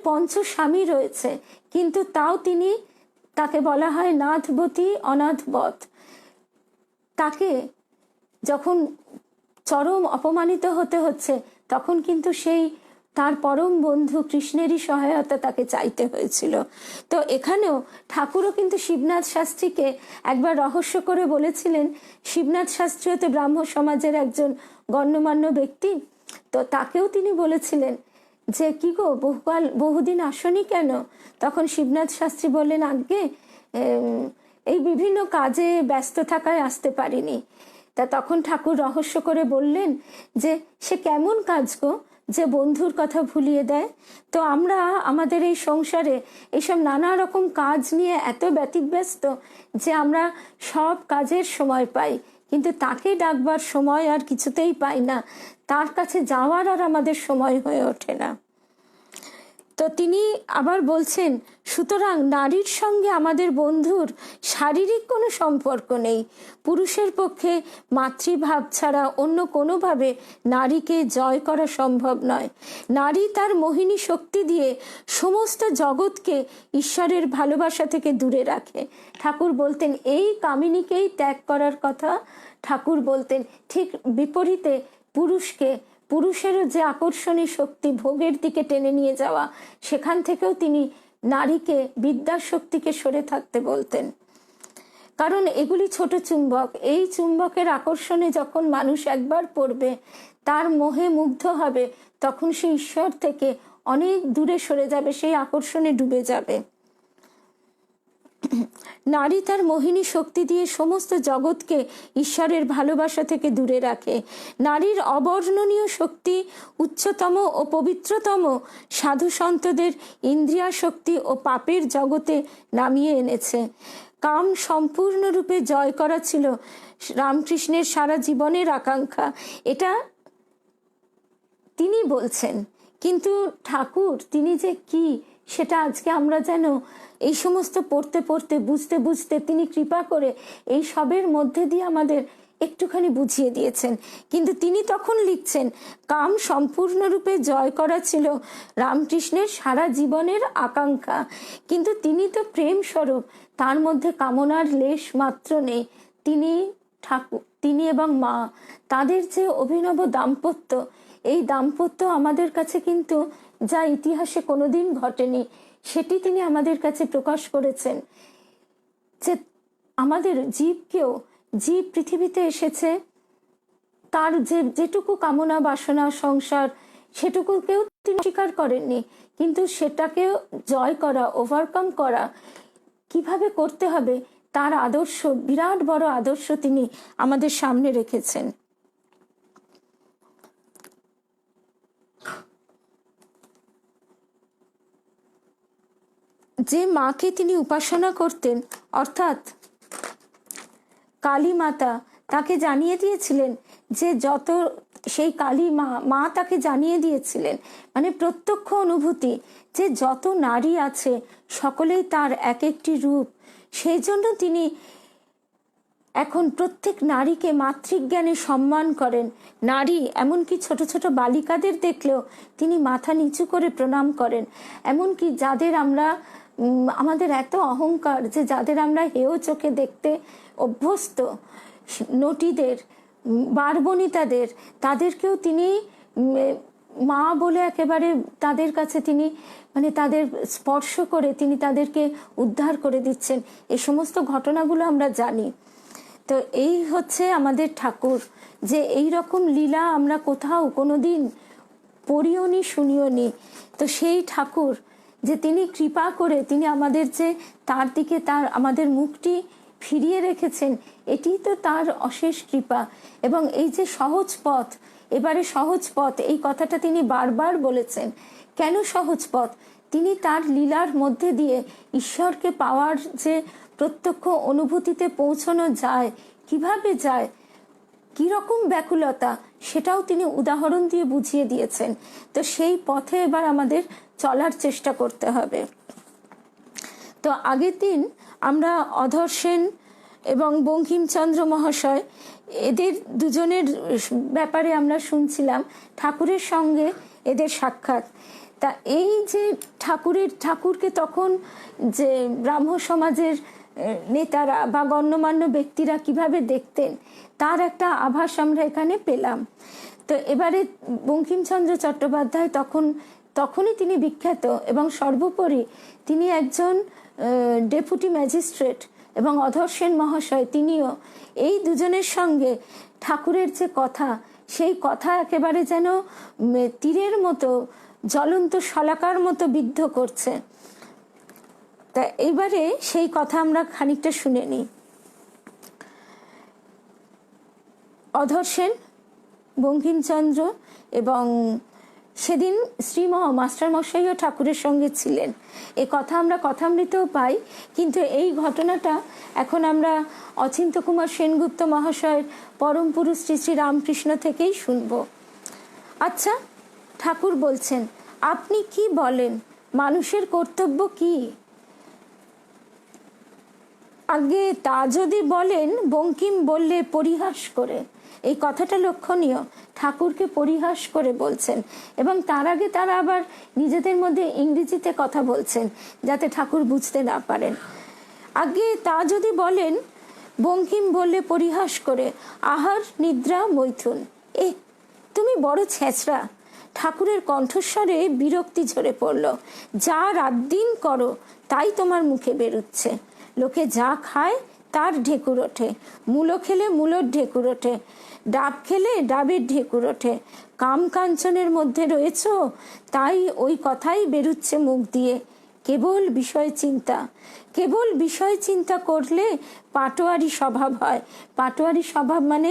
স্বামী রয়েছে, কিন্তু তাও তাকে বলা হয় নাথবতী অনাথবৎ। তাকে যখন চরম অপমানিত হতে হচ্ছে, তখন কিন্তু সেই তার পরম বন্ধু কৃষ্ণেরই সহায়তা তাকে চাইতে হয়েছিল। তো এখানেও ঠাকুরও কিন্তু শিবনাথ শাস্ত্রীকে একবার রহস্য করে বলেছিলেন, শিবনাথ শাস্ত্রী হতে ব্রাহ্ম সমাজের একজন গণ্যমান্য ব্যক্তি, তো তাকেও তিনি বলেছিলেন যে কি গো, বহুদিন আসনি কেন? তখন শিবনাথ শাস্ত্রী বললেন, আজ্ঞে এই বিভিন্ন কাজে ব্যস্ত থাকায় আসতে পারিনি। তা তখন ঠাকুর রহস্য করে বললেন যে সে কেমন কাজ গো যে বন্ধুর কথা ভুলিয়ে দেয়। তো আমরা আমাদের এই সংসারে এইসব নানা রকম কাজ নিয়ে এত ব্যতিব্যস্ত যে আমরা সব কাজের সময় পাই, কিন্তু তাকে ডাকবার সময় আর কিছুতেই পাই না, তার কাছে যাওয়ার আর আমাদের সময় হয়ে ওঠে না। তো তিনি আবার বলছেন, সুতরাং নারীর সঙ্গে আমাদের বন্ধুর শারীরিক কোনো সম্পর্ক নেই। পুরুষের পক্ষে মাতৃভাব ছাড়া অন্য কোনোভাবে নারীকে জয় করা সম্ভব নয়। নারী তার মোহিনী শক্তি দিয়ে সমস্ত জগৎকে ঈশ্বরের ভালোবাসা থেকে দূরে রাখে। ঠাকুর বলতেন এই কামিনীকেই ত্যাগ করার কথা। ঠাকুর বলতেন ঠিক বিপরীতে পুরুষেরও যে আকর্ষণী শক্তি ভোগের দিকে টেনে নিয়ে যাওয়া, সেখান থেকেও তিনি নারীকে বিদ্যার শক্তিকে সরে থাকতে বলতেন। কারণ এগুলি ছোট চুম্বক, এই চুম্বকের আকর্ষণে যখন মানুষ একবার পড়বে, তার মোহে মুগ্ধ হবে, তখন সে ঈশ্বর থেকে অনেক দূরে সরে যাবে, সেই আকর্ষণে ডুবে যাবে। নারী তার মোহিনী শক্তি দিয়ে সমস্ত জগৎকে ঈশ্বরের ভালোবাসা থেকে দূরে রাখে। নারীর অবর্ণনীয় শক্তি উচ্চতম ও পবিত্রতম সাধু সন্তদের ইন্দ্রিয়া শক্তি ও পাপের জগতে নামিয়ে এনেছে। কাম সম্পূর্ণরূপে জয় করা ছিল রামকৃষ্ণের সারা জীবনের আকাঙ্ক্ষা, এটা তিনি বলছেন। কিন্তু ঠাকুর তিনি যে কি, সেটা আজকে আমরা যেন এই সমস্ত পড়তে পড়তে বুঝতে বুঝতে তিনি কৃপা করে এই সবের মধ্যে দিয়ে আমাদের একটুখানি বুঝিয়ে দিয়েছেন। কিন্তু তিনি তখন লিখছেন, কাম সম্পূর্ণরূপে জয় করা ছিল রামকৃষ্ণের সারা জীবনের আকাঙ্ক্ষা। কিন্তু তিনি তো প্রেম স্বরূপ, তার মধ্যে কামনার লেশ মাত্র নেই। তিনি এবং মা, তাদের যে অভিনব দাম্পত্য, এই দাম্পত্য আমাদের কাছে কিন্তু যা ইতিহাসে কোনোদিন ঘটেনি, সেটি তিনি আমাদের কাছে প্রকাশ করেছেন। যে আমাদের জীব পৃথিবীতে এসেছে, তার যেটুকু কামনা বাসনা সংসার, সেটুকুকেও তিনি স্বীকার করেননি, কিন্তু সেটাকেও জয় করা, ওভারকাম করা কিভাবে করতে হবে, তার আদর্শ, বিরাট বড় আদর্শ তিনি আমাদের সামনে রেখেছেন। যে মাকে তিনি উপাসনা করতেন, অর্থাৎ কালী মাতা, তাকে জানিয়ে দিয়েছিলেন যে সেই কালী মা তাকে জানিয়ে দিয়েছিলেন, মানে প্রত্যক্ষ অনুভূতি, যে যত নারী আছে সকলেই তার এক একটি রূপ। সেই জন্য তিনি এখন প্রত্যেক নারীকে মাতৃজ্ঞানে সম্মান করেন। নারী, এমনকি ছোট ছোট বালিকাদের দেখলেও তিনি মাথা নিচু করে প্রণাম করেন। এমনকি আমাদের এত অহংকার যে যাদের আমরা হেয় চোখে দেখতে অভ্যস্ত, নটীদের, বারবনিতাদের, তাদেরকেও তিনি মা বলে একেবারে তাদের কাছে তিনি তাদের স্পর্শ করে তিনি তাদেরকে উদ্ধার করে দিচ্ছেন। এই সমস্ত ঘটনাগুলো আমরা জানি। তো এই হচ্ছে আমাদের ঠাকুর, যে এই রকম লীলা আমরা কোথাও কোনোদিন পড়িও নি, শুনিও নি। তো সেই ঠাকুর যে তিনি কৃপা করে তিনি আমাদের যে তার দিকে আমাদের মুখটি ফিরিয়ে রেখেছেন, এটি তো তার অশেষ কৃপা। এবং এই যে সহজ পথ, এবারে সহজ পথ, এই কথাটা তিনি বারবার বলেছেন। কেন সহজ পথ? তিনি তার লীলার মধ্যে দিয়ে ঈশ্বরকে পাওয়ার যে প্রত্যক্ষ অনুভূতিতে পৌঁছানো যায়, কিভাবে যায়, কিরকম ব্যাকুলতা, সেটাও তিনি উদাহরণ দিয়ে বুঝিয়ে দিয়েছেন। তো সেই পথে এবার আমাদের চলার চেষ্টা করতে হবে। তো আগের দিন আমরা অধর সেন এবং বঙ্কিমচন্দ্র মহাশয়, এদের দুজনের ব্যাপারে আমরা শুনছিলাম, ঠাকুরের সঙ্গে এদের সাক্ষাৎ। তা এই যে ঠাকুরকে তখন যে ব্রাহ্ম সমাজের নেতারা বা গণ্যমান্য ব্যক্তিরা কিভাবে দেখতেন, তার একটা আভাস আমরা এখানে পেলাম। তো এবারে বঙ্কিমচন্দ্র চট্টোপাধ্যায় তখনই তিনি বিখ্যাত, এবং সর্বোপরি তিনি একজন ডেপুটি ম্যাজিস্ট্রেট, এবং অধর সেন মহাশয় তিনিও। এই দুজনের সঙ্গে ঠাকুরের যে কথা, সেই কথা একেবারে যেন তীরের মতো, জ্বলন্ত শলাকার মতো বিদ্ধ করছে। তা এবারে সেই কথা আমরা খানিকটা শুনে নিই। অধর সেন, বঙ্কিমচন্দ্র এবং সেদিন মাস্টারমশাইও ঠাকুরের সঙ্গে ছিলেন। এ কথা আমরা কথামৃতেও পাই, কিন্তু এই ঘটনাটা এখন আমরা অচিন্ত্য কুমার সেনগুপ্ত মহাশয়ের পরম পুরুষ শ্রী শ্রী রামকৃষ্ণ থেকেই শুনব। আচ্ছা, ঠাকুর বলছেন, আপনি কি বলেন, মানুষের কর্তব্য কি? আগে তা যদি বলেন, বঙ্কিম বললে পরিহাস করে। এই কথাটা লক্ষণীয়, ঠাকুরকে পরিহাস করে বলছেন, এবং তার আগে তারা আবার নিজেদের মধ্যে ইংরেজিতে কথা বলছেন যাতে ঠাকুর বুঝতে না পারেন। আগে তা যদি বলেন, বঙ্কিম বললে পরিহাস করে, আহার নিদ্রা মৈথুন। তুমি বড় ছেঁচড়া। ঠাকুরের কণ্ঠস্বরে বিরক্তি ঝরে পড়ল। যা রাত দিন করো তাই তোমার মুখে বেরুচ্ছে। লোকে যা খায় তার ঢেকুর ওঠে, মূলো খেলে মূলোর ঢেকুর ওঠে, ডাব খেলে ডাবের ঢেকুর ওঠে। কাম কাঞ্চনের মধ্যে রয়েছ, তাই ওই কথাই বেরুচ্ছে মুখ দিয়ে। কেবল বিষয় চিন্তা, কেবল বিষয় চিন্তা করলে পাটোয়ারি স্বভাব হয়। পাটোয়ারি স্বভাব মানে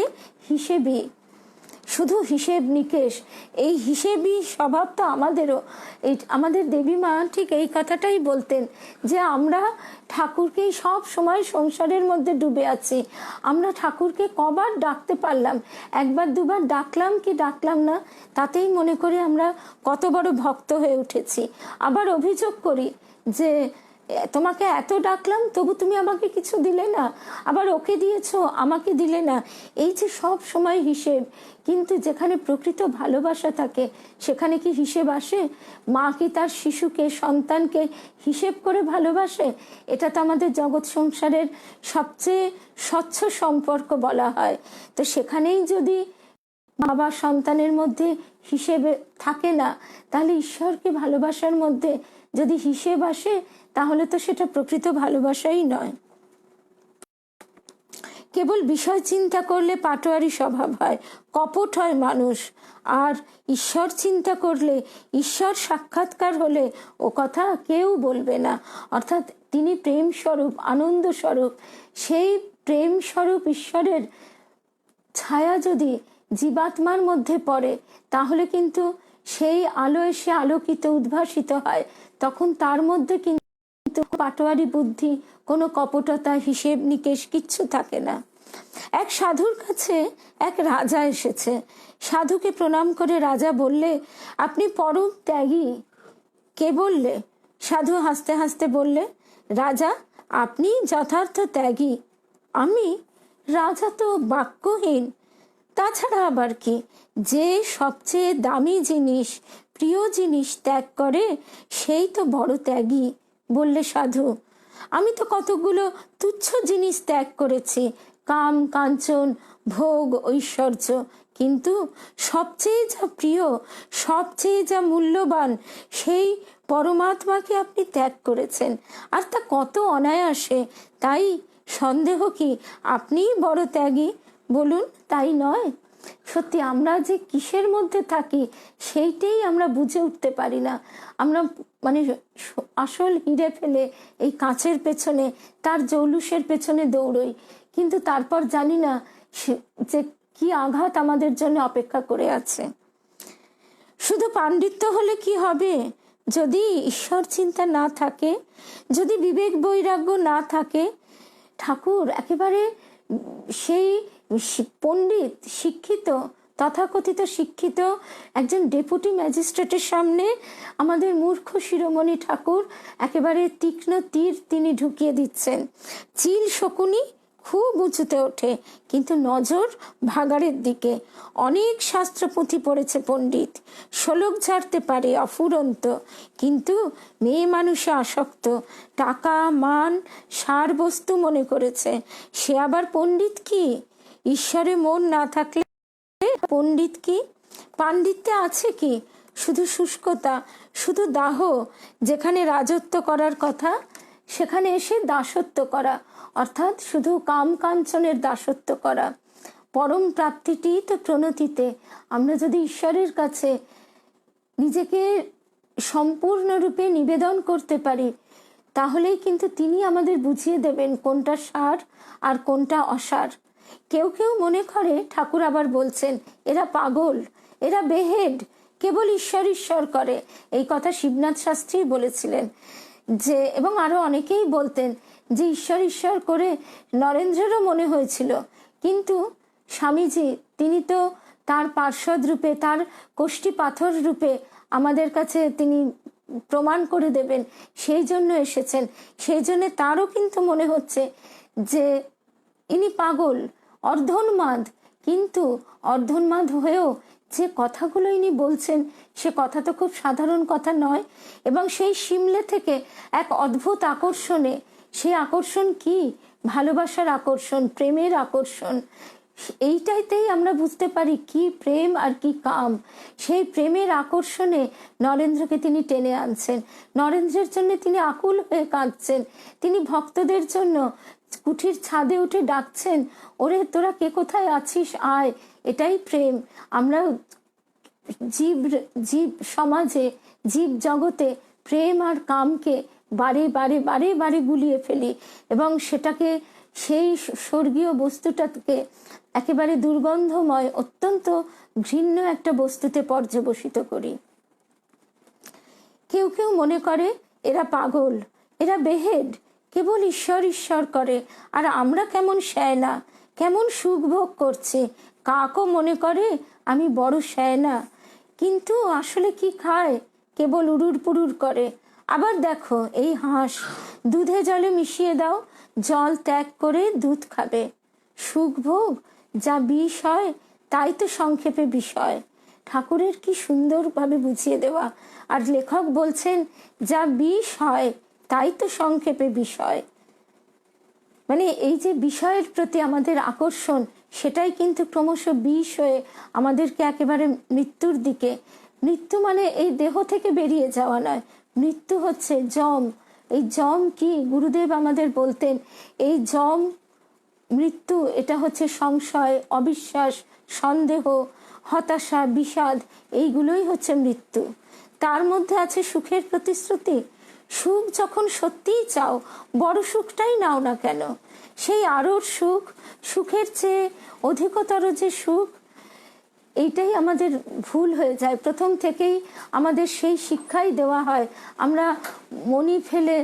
হিসেবি, শুধু হিসেব নিকেশ। এই হিসেবি স্বভাব তো আমাদেরও। আমাদের দেবী মা ঠিক এই কথাটাই বলতেন, যে আমরা ঠাকুরকেই সব সময় সংসারের মধ্যে ডুবে আছি। আমরা ঠাকুরকে কবার ডাকতে পারলাম, একবার দুবার ডাকলাম কি ডাকলাম না, তাতেই মনে করি আমরা কত বড় ভক্ত হয়ে উঠেছি। আবার অভিযোগ করি যে তোমাকে এত ডাকলাম তবু তুমি আমাকে কিছু দিলে না, আবার ওকে দিয়েছো আমাকে দিলে না। এই যে সব সময় হিসেব, কিন্তু যেখানে প্রকৃত ভালোবাসা থাকে সেখানে কি হিসেব আসে? মা কি তার শিশুকে, সন্তানকে হিসেব করে ভালোবাসে? এটা তো আমাদের জগৎ সংসারের সবচেয়ে স্বচ্ছ সম্পর্ক বলা হয়। তো সেখানেই যদি বাবা সন্তানের মধ্যে হিসেবে থাকে না, তাহলে ঈশ্বরকে ভালোবাসার মধ্যে যদি হিসেব আসে, তাহলে তো সেটা প্রকৃত ভালোবাসাই নয়। কেবল বিষয় চিন্তা করলে পাটোয়ারি স্বভাব হয়, কপট হয় মানুষ। আর ঈশ্বর চিন্তা করলে, ঈশ্বর সাক্ষাৎকার হলে ও কথা কেউ বলবে না। অর্থাৎ তিনি প্রেম স্বরূপ, আনন্দ স্বরূপ। সেই প্রেম স্বরূপ ঈশ্বরের ছায়া যদি জীবাত্মার মধ্যে পড়ে, তাহলে কিন্তু সেই আলো এসে আলোকিত উদ্ভাসিত হয়। তখন তার মধ্যে কিন্তু পাটোয়ারি বুদ্ধি, কোনো কপটতা, হিসেব নিকেশ কিচ্ছু থাকে না। এক সাধুর কাছে এক রাজা এসেছে। সাধুকে প্রণাম করে রাজা বললে, আপনি পরম ত্যাগী। কে বললে? সাধু হাসতে হাসতে বললে, রাজা, আপনি যথার্থ ত্যাগী। আমি? রাজা তো বাক্যহীন। তাছাড়া আবার কি? যে সবচেয়ে দামি জিনিস, প্রিয় জিনিস ত্যাগ করে সেই তো বড় ত্যাগী। বললে সাধু, আমি তো কতগুলো তুচ্ছ জিনিস ত্যাগ করেছি, কাম কাঞ্চন, ভোগ, ঐশ্বর্য, কিন্তু সবচেয়ে যা প্রিয়, সবচেয়ে যা মূল্যবান, সেই পরমাত্মাকে আপনি ত্যাগ করেছেন, আর তা কত অনায়াসে। তাই সন্দেহ কি আপনিই বড় ত্যাগী? বলুন, তাই নয়? সত্যি আমরা যে কিসের মধ্যে থাকি সেইটাই আমরা বুঝে উঠতে পারি না। আমরা মানে আসল হিরে ফেলে এই কাঁচের পেছনে, তার জৌলুসের পেছনে দৌড়ই, কিন্তু তারপর জানি না যে কি আঘাত আমাদের জন্য অপেক্ষা করে আছে। শুধু পাণ্ডিত্য হলে কি হবে? যদি ঈশ্বর চিন্তা না থাকে, যদি বিবেক বৈরাগ্য না থাকে, ঠাকুর একেবারে সেই পণ্ডিত, শিক্ষিত, তথাকথিত শিক্ষিত একজন ডেপুটি ম্যাজিস্ট্রেটের সামনে আমাদের মূর্খ শিরোমণি ঠাকুর একেবারে তীক্ষ্ণ তীর তিনি ঢুকিয়ে দিচ্ছেন। চিল শকুনি খুব উঁচুতে ওঠে, কিন্তু নজর ভাগাড়ের দিকে। অনেক শাস্ত্র পুঁথি পড়েছে পণ্ডিত, শোলক ঝাড়তে পারে অফুরন্ত, কিন্তু মেয়ে মানুষে আসক্ত, টাকা মান সার বস্তু মনে করেছে। সে আবার পণ্ডিত কি? ঈশ্বরে মন না থাকলে পণ্ডিত কি? পাণ্ডিত্যে আছে কি? শুধু শুষ্কতা, শুধু দাহ। যেখানে রাজত্ব করার কথা সেখানে এসে দাসত্ব করা, অর্থাৎ শুধু কাম কাঞ্চনের দাসত্ব করা। পরম প্রাপ্তিটি তো প্রণতিতে। আমরা যদি ঈশ্বরের কাছে নিজেকে সম্পূর্ণরূপে নিবেদন করতে পারি, তাহলেই কিন্তু তিনি আমাদের বুঝিয়ে দেবেন কোনটা সার আর কোনটা অসার। কেউ কেউ মনে করে, ঠাকুর আবার বলছেন, এরা পাগল, এরা বেহেড, কেবল ঈশ্বর ঈশ্বর করে। এই কথা শিবনাথ শাস্ত্রী বলেছিলেন যে, এবং আরো অনেকেই বলতেন যে ঈশ্বর ঈশ্বর করে নরেন্দ্রেরও মনে হয়েছিল। কিন্তু স্বামীজি তিনি তো তার পার্শ্বদ রূপে, তার কোষ্ঠী পাথর রূপে আমাদের কাছে তিনি প্রমাণ করে দেবেন, সেই জন্য এসেছেন। সেই জন্য তারও কিন্তু মনে হচ্ছে যে ইনি পাগল, অর্ধোন্মাদ। কিন্তু অর্ধোন্মাদ হয়েও যে কথাগুলো ইনি বলছেন সে কথা তো খুব সাধারণ কথা নয়। এবং সেই সিমলে থেকে এক অদ্ভুত আকর্ষণে, সেই আকর্ষণ কি? ভালোবাসার আকর্ষণ, প্রেমের আকর্ষণ। এইটাইতেই আমরা বুঝতে পারি কি প্রেম আর কি কাম। সেই প্রেমের আকর্ষণে নরেন্দ্রকে তিনি টেনে আনছেন। নরেন্দ্রের জন্য তিনি আকুল হয়ে কাঁদছেন। তিনি ভক্তদের জন্য কুঠির ছাদে উঠে ডাকছেন, ওরে তোরা কে কোথায় আছিস, আয়। এটাই প্রেম। আমরা জীব সমাজে, জীব জগতে প্রেম আর কামকে বারে বারে বারে বারে গুলিয়ে ফেলি এবং সেটাকে, সেই স্বর্গীয় বস্তুটাকে একেবারে দুর্গন্ধময়, অত্যন্ত ঘৃণ্য একটা বস্তুতে পর্যবসিত করি। কেউ কেউ মনে করে এরা পাগল, এরা বেহেড, কেবল ঈশ্বর ঈশ্বর করে। আর আমরা কেমন শ্যায়না, কেমন সুখ ভোগ করছি। কাকও মনে করে আমি বড় শ্যায়না, কিন্তু আসলে কি খায়? কেবল উড়ুর পুরুর করে। আবার দেখো এই হাঁস, দুধে জলে মিশিয়ে দাও, জল ত্যাগ করে দুধ খাবে। সুখ ভোগ যা বিষ হয় তাই তো সংক্ষেপে বিষয়। ঠাকুরের কি সুন্দরভাবে বুঝিয়ে দেওয়া। আর লেখক বলছেন যা বিষ হয় তাই তো সংক্ষেপে বিষয়। মানে এই যে বিষয়ের প্রতি আমাদের আকর্ষণ, সেটাই কিন্তু ক্রমশ বিষ হয়ে আমাদেরকে একেবারে মৃত্যুর দিকে। মৃত্যু মানে এই দেহ থেকে বেরিয়ে যাওয়া নয়, মৃত্যু হচ্ছে যম। এই যম কি? গুরুদেব আমাদের বলতেন এই যম মৃত্যু, এটা হচ্ছে সংশয়, অবিশ্বাস, সন্দেহ, হতাশা, বিষাদ, এইগুলোই হচ্ছে মৃত্যু। তার মধ্যে আছে সুখের প্রতিশ্রুতি। সুখ যখন সত্যিই চাও, বড় সুখটাই নাও না কেন, সেই আরোর সুখ, সুখের চেয়ে অধিকতর যে সুখ, এইটাই আমাদের ভুল হয়ে যায়। প্রথম থেকেই আমাদের সেই শিক্ষাই দেওয়া হয়। আমরা মনি ফেলে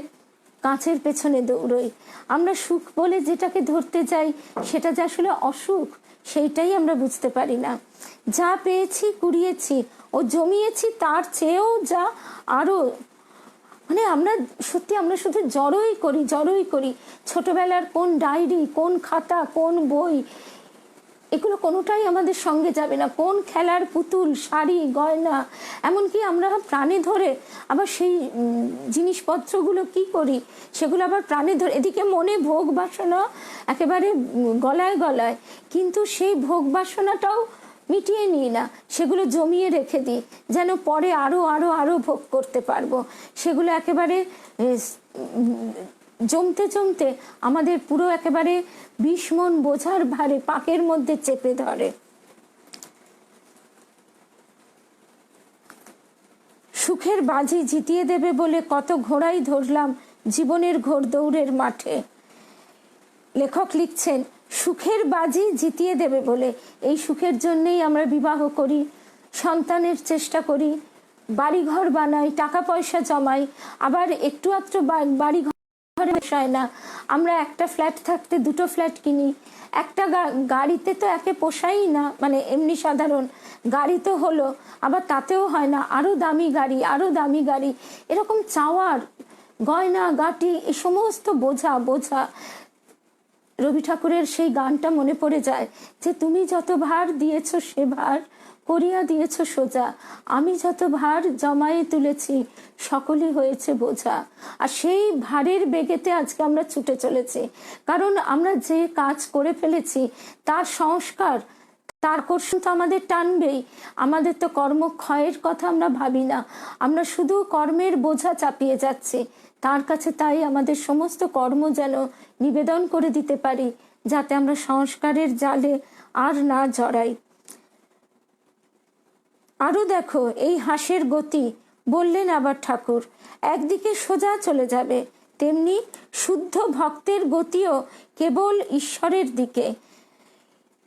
কাঁচের পেছনে দৌড়ই। আমরা সুখ বলে যেটাকে ধরতে যাই সেটা যে আসলে অসুখ, সেইটাই আমরা বুঝতে পারি না। যা পেয়েছি, কুড়িয়েছি ও জমিয়েছি, তার চেয়েও যা আরো, মানে আমরা সত্যি আমরা শুধু জড়োই করি, জড়োই করি। ছোটবেলার কোন ডায়েরি, কোন খাতা, কোন বই, এগুলো কোনোটাই আমাদের সঙ্গে যাবে না। কোন খেলার পুতুল, শাড়ি, গয়না, এমনকি আমরা প্রাণে ধরে আবার সেই জিনিসপত্রগুলো কি করি, সেগুলো আবার প্রাণে ধরে, এদিকে মনে ভোগ বাসনা একেবারে গলায় গলায়, কিন্তু সেই ভোগ বাসনাটাও মিটিয়ে নিই না, সেগুলো জমিয়ে রেখে দিই যেন পরে আরো আরো আরো ভোগ করতে পারবো। সেগুলো একেবারে জমতে জমতে আমাদের পুরো একেবারে 20 মন বোঝার ভারে পাকের মধ্যে চেপে ধরে। সুখের বাজি জিতিয়ে দেবে বলে কত ঘোড়াই ধরলাম জীবনের ঘোর দৌড়ের মাঠে। লেখক লিখছেন সুখের বাজি জিতিয়ে দেবে বলে, এই সুখের জন্যই আমরা বিবাহ করি, সন্তানের চেষ্টা করি, বাড়িঘর বানাই, টাকা পয়সা জমাই, আবার একটু আধটু বাড়িঘর হয় না, আমরা একটা ফ্ল্যাট থাকতে দুটো ফ্ল্যাট কিনি, একটা গাড়িতে তো একে পোষাই না, মানে এমনি সাধারণ গাড়ি তো হলো, আবার তাতেও হয় না, আরো দামি গাড়ি, আরো দামি গাড়ি, এরকম চাওয়ার, গয়না গাটি, এই সমস্ত বোঝা বোঝা। রবি ঠাকুরের সেই গানটা মনে পড়ে যায় যে তুমি যত ভার দিয়েছ সে ভার করিয়া দিয়েছ সোজা, আমি যত ভার জমায়ে তুলেছি সকলই হয়েছে বোঝা। আর সেই ভারের বেগেতে আজকে আমরা ছুটে চলেছি, কারণ আমরা যে কাজ করে ফেলেছি তার সংস্কার, তার আকর্ষণ তো আমাদের টানবেই। আমাদের তো কর্মক্ষয়ের কথা আমরা ভাবি না, আমরা শুধু কর্মের বোঝা চাপিয়ে যাচ্ছি তার কাছে। তাই আমাদের সমস্ত কর্ম যেন নিবেদন করে দিতে পারি, যাতে আমরা সংস্কারের জালে আর না জড়াই। আরো দেখো এই হাঁসের গতি, বললেন আবার ঠাকুর, একদিকে সোজা চলে যাবে, তেমনি শুদ্ধ ভক্তের গতিও কেবল ঈশ্বরের দিকে।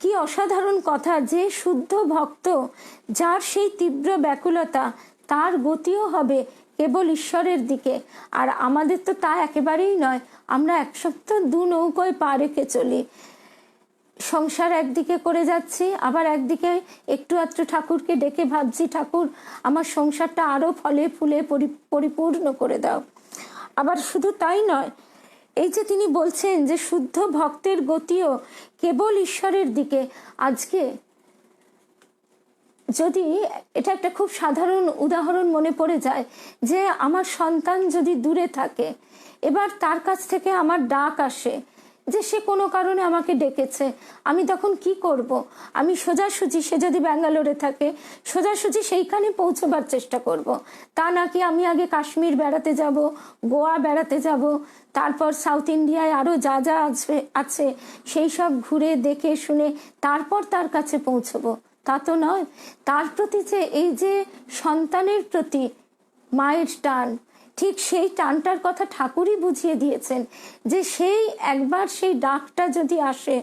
কি অসাধারণ কথা যে শুদ্ধ ভক্ত, যার সেই তীব্র ব্যাকুলতা, তার গতিও হবে কেবল ঈশ্বরের দিকে। আর আমাদের তো তা একেবারেই নয়। আমরা এক সপ্তাহ দু নৌকোয় পা রেখে চলি। সংসার একদিকে করে যাচ্ছি, আবার একদিকে একটু আধটু ঠাকুরকে ডেকে ভাবছি, ঠাকুর আমার সংসারটা আরো ফলে ফুলে পরিপূর্ণ করে দাও। আবার শুধু তাই নয়, এই যে তিনি বলছেন যে শুদ্ধ ভক্তের গতিও কেবল ঈশ্বরের দিকে। আজকে যদি এটা একটা খুব সাধারণ উদাহরণ মনে পড়ে যায় যে আমার সন্তান যদি দূরে থাকে, এবার তার কাছ থেকে আমার ডাক আসে যে সে কোনো কারণে আমাকে ডেকেছে, আমি তখন কি করব? আমি সোজাসুজি, সে যদি ব্যাঙ্গালোরে থাকে, সোজাসুজি সেইখানে পৌঁছবার চেষ্টা করব। তা নাকি আমি আগে কাশ্মীর বেড়াতে যাব, গোয়া বেড়াতে যাব, তারপর সাউথ ইন্ডিয়ায় আরও যা যা আছে সেই সব ঘুরে দেখে শুনে তারপর তার কাছে পৌঁছবো। তা তো নয়। তার প্রতি যে এই যে সন্তানের প্রতি মায়ের টান, ঠিক সেই টানটার কথা ঠাকুরই বুঝিয়ে দিয়েছেন যে সেই একবার সেই ডাকটা যদি আসে,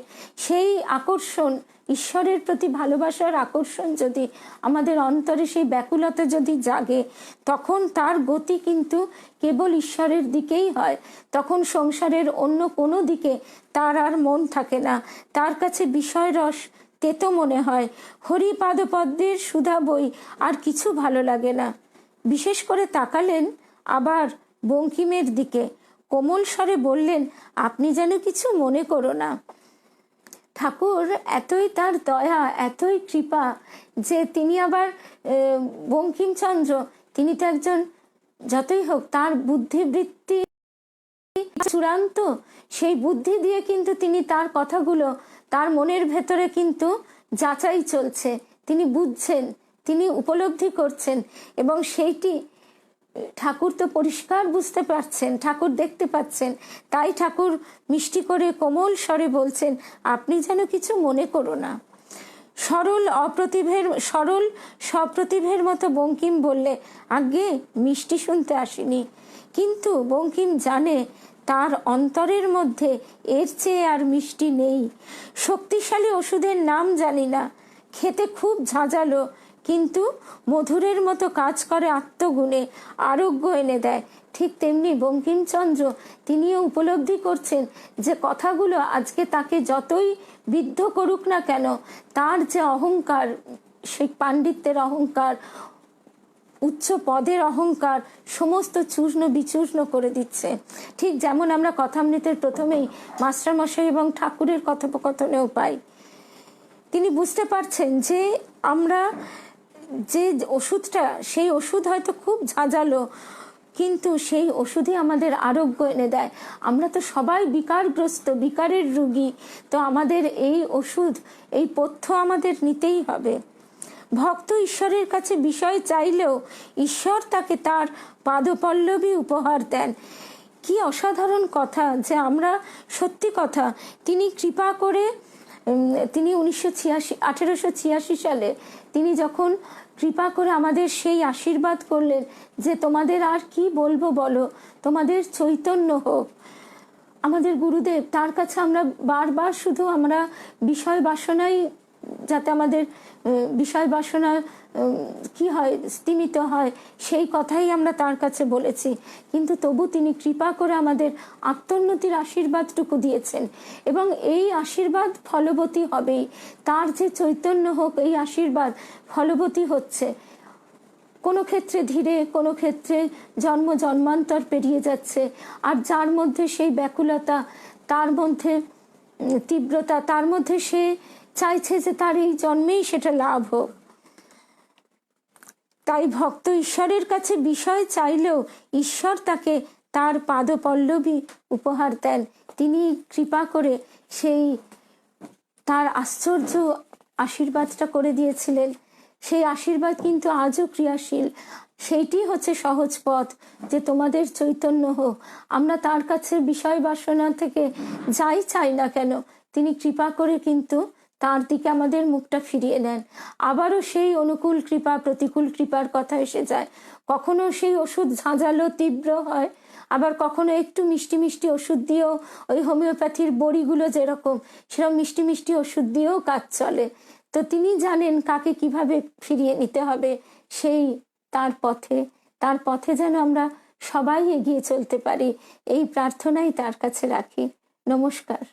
সেই আকর্ষণ, ঈশ্বরের প্রতি ভালোবাসার আকর্ষণ যদি আমাদের অন্তরে, সেই ব্যাকুলতা যদি জাগে, তখন তার গতি কিন্তু কেবল ঈশ্বরের দিকেই হয়। তখন সংসারের অন্য কোনো দিকে তার আর মন থাকে না। তার কাছে বিষয় রস তেতো মনে হয়, হরিপাদপদ্মের সুধা বই আর কিছু ভালো লাগে না। বিশেষ করে তাকালেন আবার বঙ্কিমের দিকে, কোমল স্বরে বললেন, আপনি যেন কিছু মনে করো না। ঠাকুর এতই তার দয়া, এতই কৃপা যে তিনি আবার বঙ্কিমচন্দ্র, তিনি তো একজন, যতই হোক তার বুদ্ধিবৃত্তি চূড়ান্ত, সেই বুদ্ধি দিয়ে কিন্তু তিনি তার কথাগুলো তার মনের ভেতরে কিন্তু যাচাই চলছে, তিনি বুঝছেন, তিনি উপলব্ধি করছেন, এবং সেইটি ঠাকুর তো পরিষ্কার বুঝতে পারছেন, ঠাকুর দেখতে পাচ্ছেন। তাই ঠাকুর মিষ্টি করে কোমল স্বরে বলছেন, আপনি যেন কিছু মনে করো না। সরল সপ্রতিভের মতো বঙ্কিম বললে, আগে মিষ্টি শুনতে আসিনি। কিন্তু বঙ্কিম জানে তার অন্তরের মধ্যে এর চেয়ে আর মিষ্টি নেই। শক্তিশালী ওষুধের নাম জানি না, খেতে খুব ঝাঁঝালো, কিন্তু মধুরের মতো কাজ করে আত্মগুণে, আরোগ্য এনে দেয়। ঠিক তেমনি বঙ্কিমচন্দ্র, তিনিও উপলব্ধি করছেন যে কথাগুলো আজকে তাকে যতই বিদ্ধ করুক না কেন, তার যে অহংকার, সেই পাণ্ডিত্যের অহংকার, উচ্চ পদের অহংকার, সমস্ত চূর্ণ বিচূর্ণ করে দিচ্ছে। ঠিক যেমন আমরা কথামৃতের প্রথমেই মাস্টারমশাই এবং ঠাকুরের কথোপকথনেও পাই। তিনি বুঝতে পারছেন যে আমরা যে ওষুধটা, সেই ওষুধ হয়তো খুব ঝাঁঝালো, কিন্তু সেই ওষুধই আমাদের আরোগ্য এনে দেয়। আমরা তো সবাই বিকারগ্রস্ত, বিকারের রোগী, তো আমাদের এই ওষুধ, এই পথ্য আমাদের নিতেই হবে। ভক্ত ঈশ্বরের কাছে বিষয় চাইলেও ঈশ্বর তাকে তার পাদপল্লবী উপহার দেন। কি অসাধারণ কথা যে আমরা, সত্যি কথা, তিনি কৃপা করে, তিনি 1886 সালে তিনি যখন কৃপা করে আমাদের সেই আশীর্বাদ করলেন যে তোমাদের আর কি বলবো বলো, তোমাদের চৈতন্য হোক। আমাদের গুরুদেব, তার কাছে আমরা বারবার শুধু আমরা বিষয় বাসনাই, যাতে আমাদের বিষয় বাসনা কি হয়, স্তিমিত হয়, সেই কথাই আমরা তার কাছে বলেছি। কিন্তু তবু তিনি কৃপা করে আমাদের আত্মোন্নতির আশীর্বাদটুকু দিয়েছেন, এবং এই আশীর্বাদ ফলবতী হবেই। তার যে চৈতন্য হোক, এই আশীর্বাদ ফলবতী হচ্ছে। কোনো ক্ষেত্রে ধীরে, কোনো ক্ষেত্রে জন্ম জন্মান্তর পেরিয়ে যাচ্ছে। আর যার মধ্যে সেই ব্যাকুলতা, তার মধ্যে তীব্রতা, তার মধ্যে সে চাইছে যে তার এই জন্মেই সেটা লাভ হোক। তাই ভক্ত ঈশ্বরের কাছে বিষয় চাইলেও ঈশ্বর তাকে তার পাদপল্লবী উপহার দেন। তিনি কৃপা করে সেই তার আশ্চর্য আশীর্বাদটা করে দিয়েছিলেন। সেই আশীর্বাদ কিন্তু আজও ক্রিয়াশীল। সেইটি হচ্ছে সহজ পথ, যে তোমাদের চৈতন্য হোক। আমরা তার কাছে বিষয় বাসনা থেকে যাই চাই না কেন, তিনি কৃপা করে কিন্তু তার দিকে আমাদের মুখটা ফিরিয়ে নেন। আবারও সেই অনুকূল কৃপা প্রতিকূল কৃপার কথা এসে যায়। কখনো সেই ওষুধ ঝাঁঝালো তীব্র হয়, আবার কখনো একটু মিষ্টি মিষ্টি ওষুধ দিয়েও, ওই হোমিওপ্যাথির বড়িগুলো যেরকম, সেরকম মিষ্টি মিষ্টি ওষুধ দিয়েও কাজ চলে। তো তিনি জানেন কাকে কিভাবে ফিরিয়ে নিতে হবে। সেই তার পথে যেন আমরা সবাই এগিয়ে চলতে পারি, এই প্রার্থনাই তার কাছে রাখি। নমস্কার।